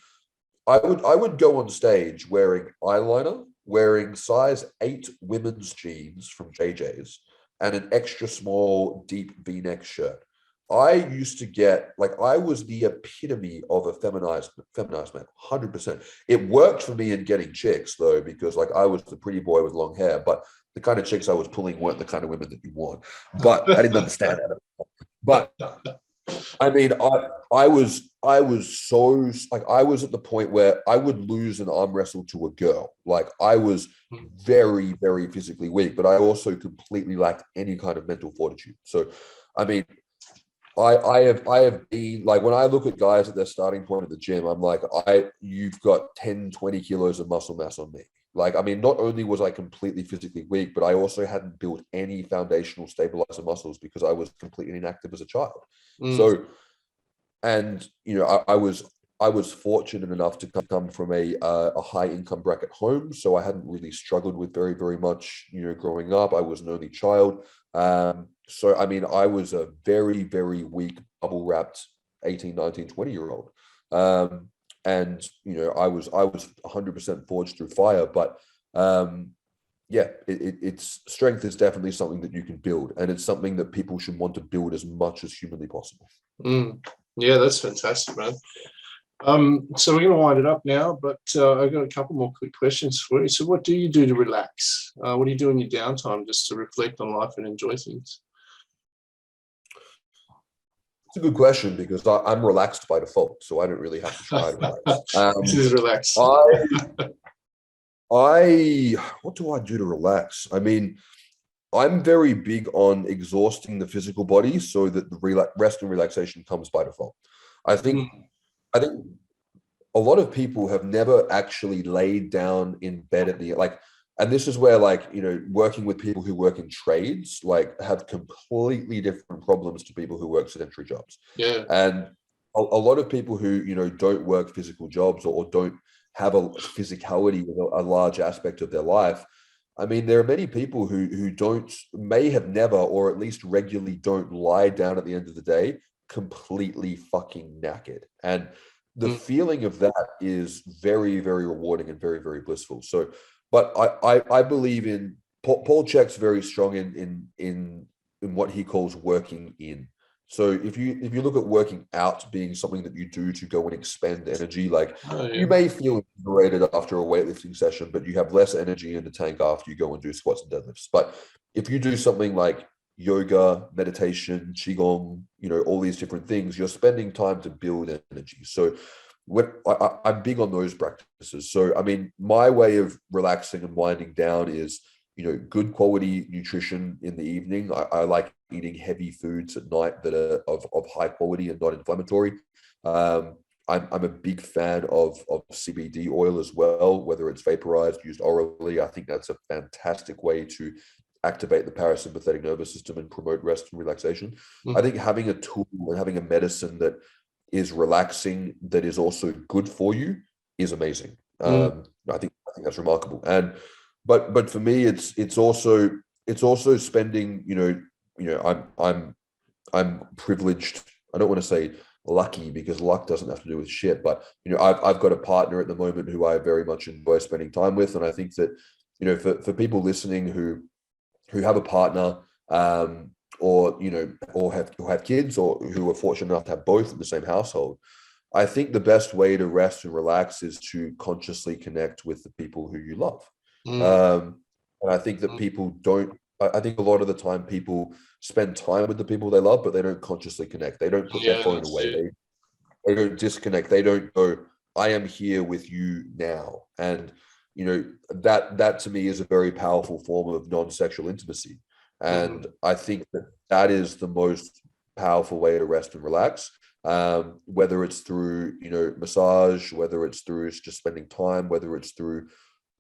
I would go on stage wearing eyeliner, wearing size 8 women's jeans from JJ's, and an extra small deep V-neck shirt. I used to get, like, I was the epitome of a feminized man, 100%. It worked for me in getting chicks though, because like I was the pretty boy with long hair, but the kind of chicks I was pulling weren't the kind of women that you want. But I didn't understand that. But I mean, I was so, like, I was at the point where I would lose an arm wrestle to a girl. Like, I was very, very physically weak, but I also completely lacked any kind of mental fortitude. So, I mean, I have been, like, when I look at guys at their starting point at the gym, I'm like, you've got 10, 20 kilos of muscle mass on me. Like, I mean, not only was I completely physically weak, but I also hadn't built any foundational stabilizer muscles because I was completely inactive as a child. So, and you know, I was fortunate enough to come from a high income bracket home, so I hadn't really struggled with very, very much, you know, growing up. I was an only child. So I mean, I was a very, very weak, bubble wrapped 18, 19, 20-year-old. And you know, I was 100% forged through fire, but yeah, it's strength is definitely something that you can build, and it's something that people should want to build as much as humanly possible. Yeah, that's fantastic, man. So we're going to wind it up now, but I've got a couple more quick questions for you. So what do you do to relax? What do you do in your downtime just to reflect on life and enjoy things? It's a good question because I'm relaxed by default, so I don't really have to try to relax. This is relax. What do I do to relax? I mean, I'm very big on exhausting the physical body so that the rest and relaxation comes by default. I think a lot of people have never actually laid down in bed at the, like, and this is where, like, you know, working with people who work in trades, like, have completely different problems to people who work sedentary jobs. Yeah. And a lot of people who, you know, don't work physical jobs or don't have a physicality in a large aspect of their life. I mean, there are many people who may have never, or at least regularly don't lie down at the end of the day completely fucking knackered. And the feeling of that is very, very rewarding and very, very blissful. So, but I believe in Paul Chek's very strong in what he calls working in. So if you look at working out being something that you do to go and expend energy, like, you may feel invigorated after a weightlifting session, but you have less energy in the tank after you go and do squats and deadlifts. But if you do something like yoga, meditation, qigong, you know, all these different things, you're spending time to build energy. So I'm big on those practices. So, I mean, my way of relaxing and winding down is, you know, good quality nutrition in the evening. I like eating heavy foods at night that are of high quality and not inflammatory. I'm a big fan of CBD oil as well, whether it's vaporized, used orally. I think that's a fantastic way to activate the parasympathetic nervous system and promote rest and relaxation. I think having a tool and having a medicine that is relaxing, that is also good for you, is amazing. I think that's remarkable. And but for me, it's also spending, you know, I'm privileged. I don't want to say lucky, because luck doesn't have to do with shit, but, you know, I've got a partner at the moment who I very much enjoy spending time with. And I think that, you know, for people listening who have a partner, or, you know, or have kids, or who are fortunate enough to have both in the same household, I think the best way to rest and relax is to consciously connect with the people who you love. And I think that people don't, I think a lot of the time people spend time with the people they love, but they don't consciously connect. They don't put their phone away. They don't disconnect. They don't go, I am here with you now. And, you know, that to me is a very powerful form of non-sexual intimacy. And I think that is the most powerful way to rest and relax. Whether it's through, you know, massage, whether it's through just spending time, whether it's through,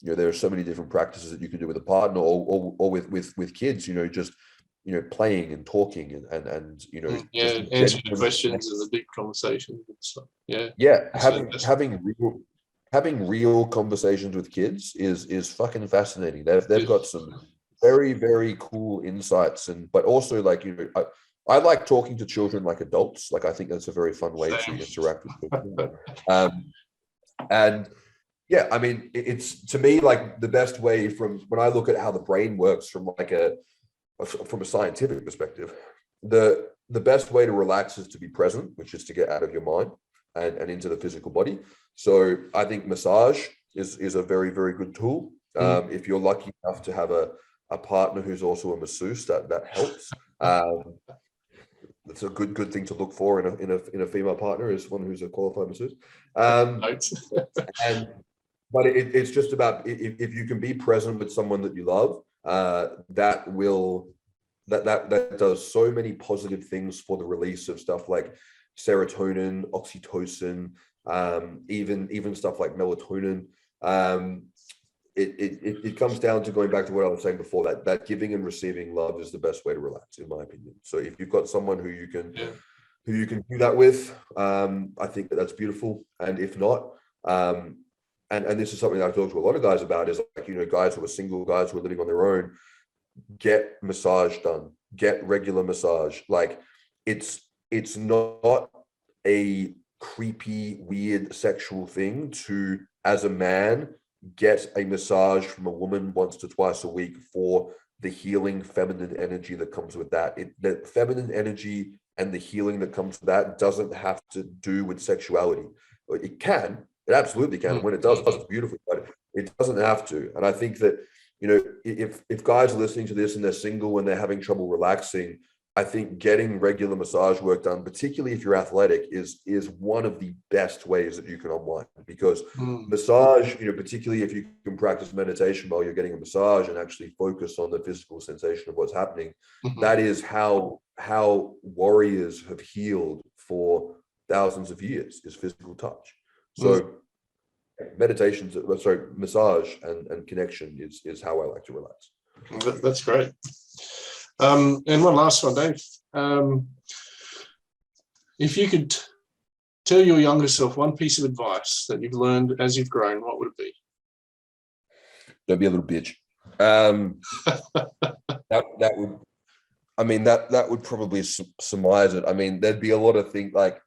you know, there are so many different practices that you can do with a partner, or with kids, you know, just, you know, playing and talking and you know, just answering questions and the deep conversations and stuff. Having real conversations with kids is fucking fascinating. They've got some very, very cool insights, but also, like, you know, I like talking to children like adults. Like, I think that's a very fun way to interact with children. And yeah, I mean, it's, to me, like, the best way, from when I look at how the brain works from a scientific perspective, the the best way to relax is to be present, which is to get out of your mind and into the physical body. So I think massage is a very, very good tool. If you're lucky enough to have a partner who's also a masseuse, that helps. That's a good thing to look for in a female partner, is one who's a qualified masseuse. But it's just about, if you can be present with someone that you love, that does so many positive things for the release of stuff like serotonin, oxytocin, even stuff like melatonin. It comes down to going back to what I was saying before, that giving and receiving love is the best way to relax, in my opinion. So if you've got someone who you can do that with, I think that's beautiful. And if not, and this is something that I've talked to a lot of guys about, is like, guys who are single, guys who are living on their own, get massage done, get regular massage. Like, it's not a creepy, weird sexual thing to, as a man, get a massage from a woman once to twice a week for the healing feminine energy that comes with that. The feminine energy and the healing that comes with that doesn't have to do with sexuality. It can, it absolutely can. And when it does, it's beautiful, but it doesn't have to. And I think that, if guys are listening to this and they're single and they're having trouble relaxing, I think getting regular massage work done, particularly if you're athletic, is one of the best ways that you can unwind. Because massage, particularly if you can practice meditation while you're getting a massage and actually focus on the physical sensation of what's happening, that is how warriors have healed for thousands of years, is physical touch. So massage and connection is how I like to relax. That's great. And one last one, Dave. If you could tell your younger self one piece of advice that you've learned as you've grown, what would it be? Don't be a little bitch. That would probably surmise it. I mean, there'd be a lot of things like,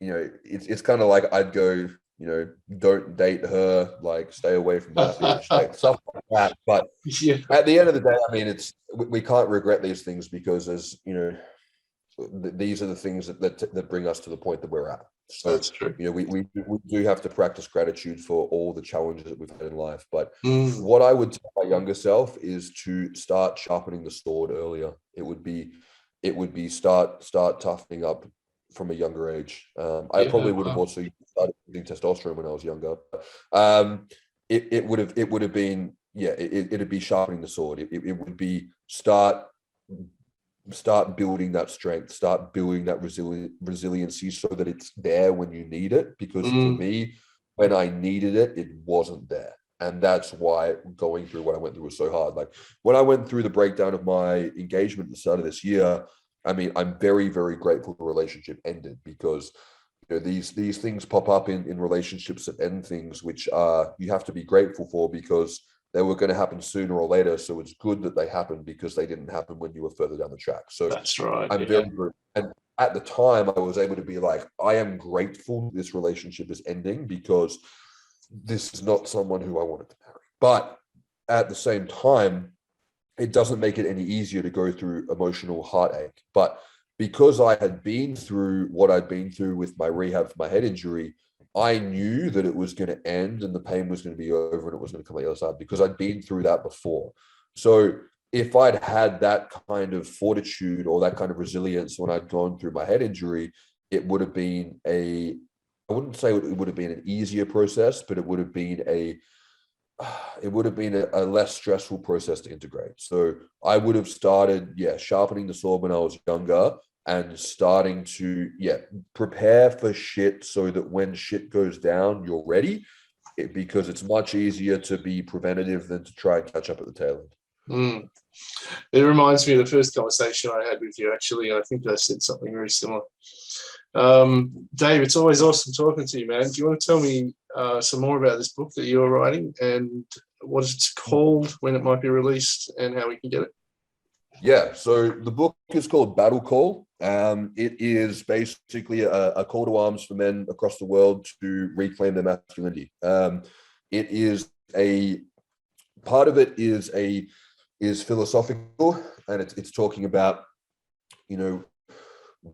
it's kind of like I'd go, don't date her, like stay away from that bitch, like stuff like that. But at the end of the day, I mean, we can't regret these things, because these are the things that bring us to the point that we're at. So that's true. We do have to practice gratitude for all the challenges that we've had in life. But what I would tell my younger self is to start sharpening the sword earlier. It would be start toughening up from a younger age. I probably would have also started using testosterone when I was younger. It would have been, it'd be sharpening the sword. It would be start building that strength, start building that resiliency, so that it's there when you need it. Because for me, when I needed it, it wasn't there. And that's why going through what I went through was so hard. Like, when I went through the breakdown of my engagement at the start of this year, I mean, I'm very, very grateful the relationship ended, because these things pop up in relationships that end things, which you have to be grateful for, because they were going to happen sooner or later. So it's good that they happened, because they didn't happen when you were further down the track. So that's right. I'm very good. And at the time, I was able to be like, I am grateful this relationship is ending, because this is not someone who I wanted to marry. But at the same time, it doesn't make it any easier to go through emotional heartache. But because I had been through what I'd been through with my rehab for my head injury, I knew that it was going to end and the pain was going to be over and it was going to come out the other side, because I'd been through that before. So if I'd had that kind of fortitude or that kind of resilience when I'd gone through my head injury, it would have been I wouldn't say it would have been an easier process, but it would have been a less stressful process to integrate. So I would have started, sharpening the sword when I was younger, and starting to, prepare for shit, so that when shit goes down, you're ready, because it's much easier to be preventative than to try and catch up at the tail end. It reminds me of the first conversation I had with you, actually. I think I said something very similar. Dave, it's always awesome talking to you, man. Do you want to tell me some more about this book that you're writing, and what it's called, when it might be released, and how we can get it? Yeah, so the book is called Battle Call. It is basically a call to arms for men across the world to reclaim their masculinity. It is a part of it is philosophical, and it's talking about,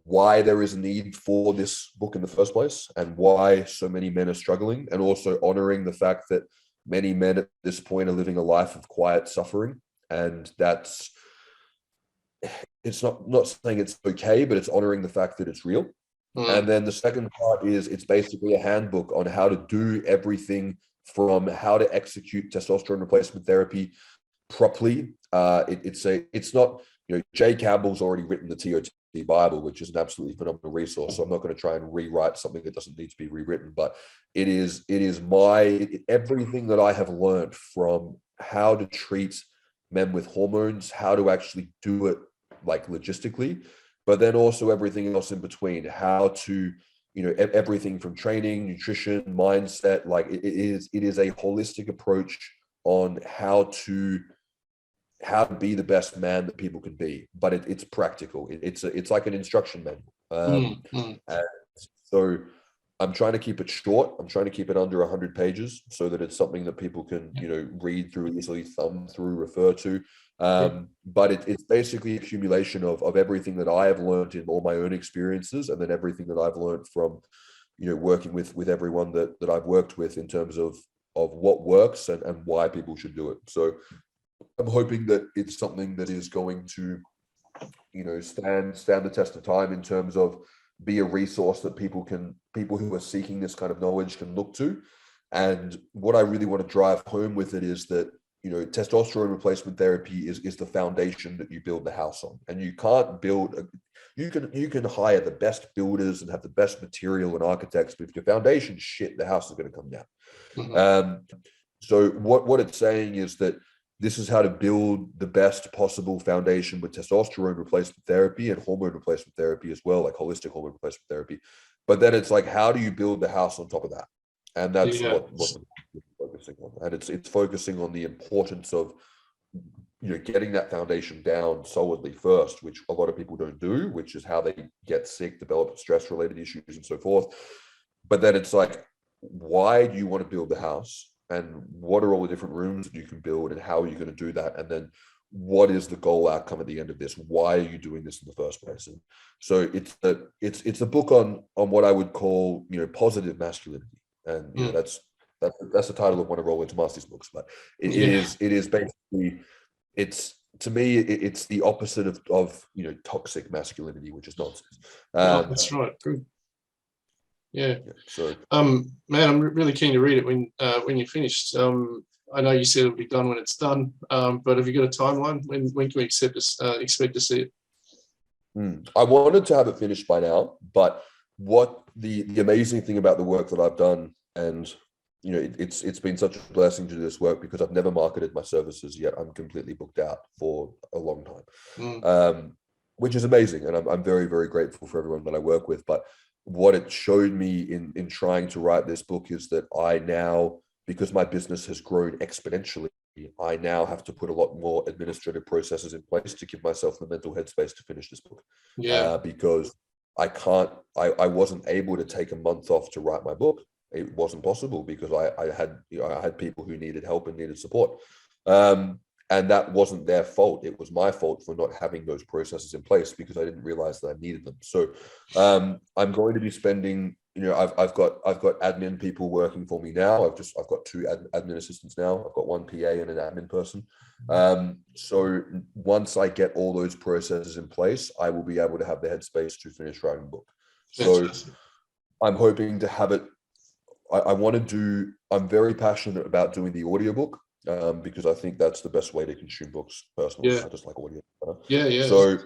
why there is a need for this book in the first place and why so many men are struggling, and also honoring the fact that many men at this point are living a life of quiet suffering. And it's not saying it's okay, but it's honoring the fact that it's real. And then the second part is it's basically a handbook on how to do everything from how to execute testosterone replacement therapy properly. It's not, Jay Campbell's already written the TRT Bible, which is an absolutely phenomenal resource. So I'm not going to try and rewrite something that doesn't need to be rewritten, but it is everything that I have learned from how to treat men with hormones, how to actually do it like logistically, but then also everything else in between, how to, everything from training, nutrition, mindset, like it is a holistic approach on how to be the best man that people can be, but it's practical. It's like an instruction manual. And so I'm trying to keep it short. I'm trying to keep it under 100 pages so that it's something that people can, read through, easily thumb through, refer to. But it's basically accumulation of everything that I have learned in all my own experiences, and then everything that I've learned from, working with everyone that I've worked with in terms of what works and why people should do it. So I'm hoping that it's something that is going to, stand the test of time in terms of be a resource that people who are seeking this kind of knowledge can look to. And what I really want to drive home with it is that, testosterone replacement therapy is the foundation that you build the house on. And you can't build you can hire the best builders and have the best material and architects, but if your foundation's shit, the house is going to come down. So what it's saying is that this is how to build the best possible foundation with testosterone replacement therapy and hormone replacement therapy as well, like holistic hormone replacement therapy. But then it's like, how do you build the house on top of that? And that's what we're focusing on. And it's focusing on the importance of, getting that foundation down solidly first, which a lot of people don't do, which is how they get sick, develop stress-related issues and so forth. But then it's like, why do you want to build the house? And what are all the different rooms that you can build, and how are you going to do that? And then what is the goal outcome at the end of this? Why are you doing this in the first place? And so it's a book on what I would call, positive masculinity. And that's the title of one of Roland Tomasti's books. But it is basically, to me, it's the opposite of toxic masculinity, which is nonsense. That's right. Good. Yeah. So, man, I'm really keen to read it when you're finished. I know you said it'll be done when it's done, but have you got a timeline? When can we expect to see it? I wanted to have it finished by now, but what the amazing thing about the work that I've done, and it's been such a blessing to do this work because I've never marketed my services yet. I'm completely booked out for a long time, which is amazing, and I'm very, very grateful for everyone that I work with. But what it showed me in trying to write this book is that I now, because my business has grown exponentially, I now have to put a lot more administrative processes in place to give myself the mental headspace to finish this book. Because I wasn't able to take a month off to write my book. It wasn't possible because I had people who needed help and needed support. And that wasn't their fault. It was my fault for not having those processes in place because I didn't realize that I needed them. So I'm going to be spending, I've got admin people working for me now. I've got two admin assistants now. I've got one PA and an admin person. So once I get all those processes in place, I will be able to have the headspace to finish writing the book. So I'm hoping to have it. I'm very passionate about doing the audiobook. Because I think that's the best way to consume books personally. I just like audio. So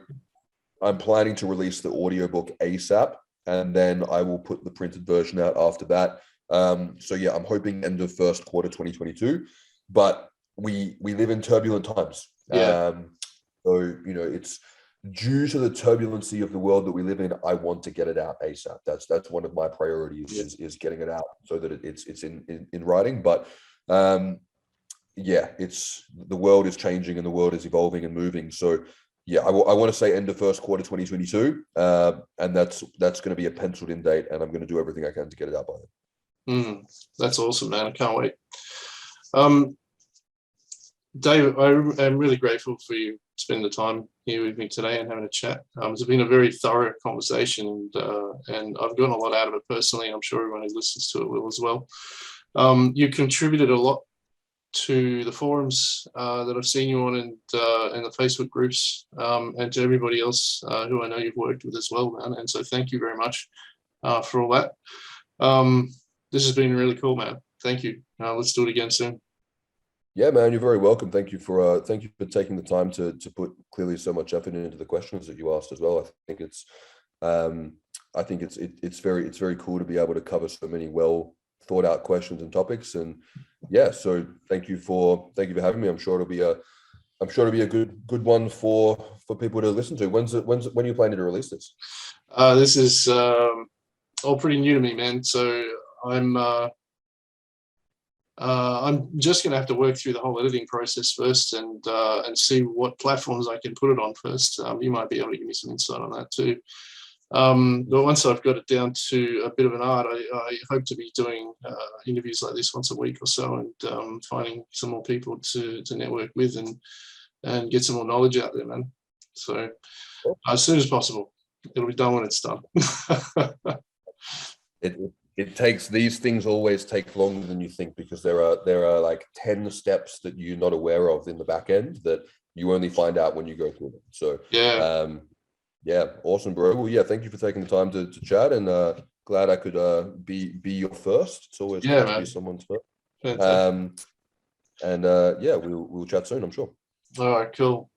I'm planning to release the audiobook ASAP, and then I will put the printed version out after that. So yeah, I'm hoping end of first quarter 2022, but we live in turbulent times. So it's due to the turbulency of the world that we live in. I want to get it out ASAP. That's one of my priorities is getting it out so that it's in writing. But it's the world is changing and the world is evolving and moving. So I want to say end of first quarter 2022, and that's going to be a penciled in date, and I'm going to do everything I can to get it out by then. That's awesome, man. I can't wait. Dave, I am really grateful for you spending the time here with me today and having a chat. It's been a very thorough conversation, and I've gotten a lot out of it personally. I'm sure everyone who listens to it will as well. You contributed a lot to the forums that I've seen you on, and the Facebook groups, and to everybody else who I know you've worked with as well, man. And so thank you very much for all that. This has been really cool, man. Thank you. Let's do it again soon. Yeah, man, you're very welcome. Thank you for taking the time to put clearly so much effort into the questions that you asked as well. I think it's very cool to be able to cover so many well thought out questions and topics. And yeah, so thank you for having me. I'm sure it'll be a good one for people to listen to. When are you planning to release this? This is all pretty new to me, man. So I'm just going to have to work through the whole editing process first, and see what platforms I can put it on first. You might be able to give me some insight on that too. But once I've got it down to a bit of an art, I hope to be doing interviews like this once a week or so, and finding some more people to network with and get some more knowledge out there, man. So as soon as possible. It'll be done when it's done. These things always take longer than you think, because there are like 10 steps that you're not aware of in the back end that you only find out when you go through them. So yeah, awesome, bro. Well, yeah, thank you for taking the time to chat, and glad I could be your first. It's always good to be someone's first. And yeah, we'll chat soon, I'm sure. All right, cool.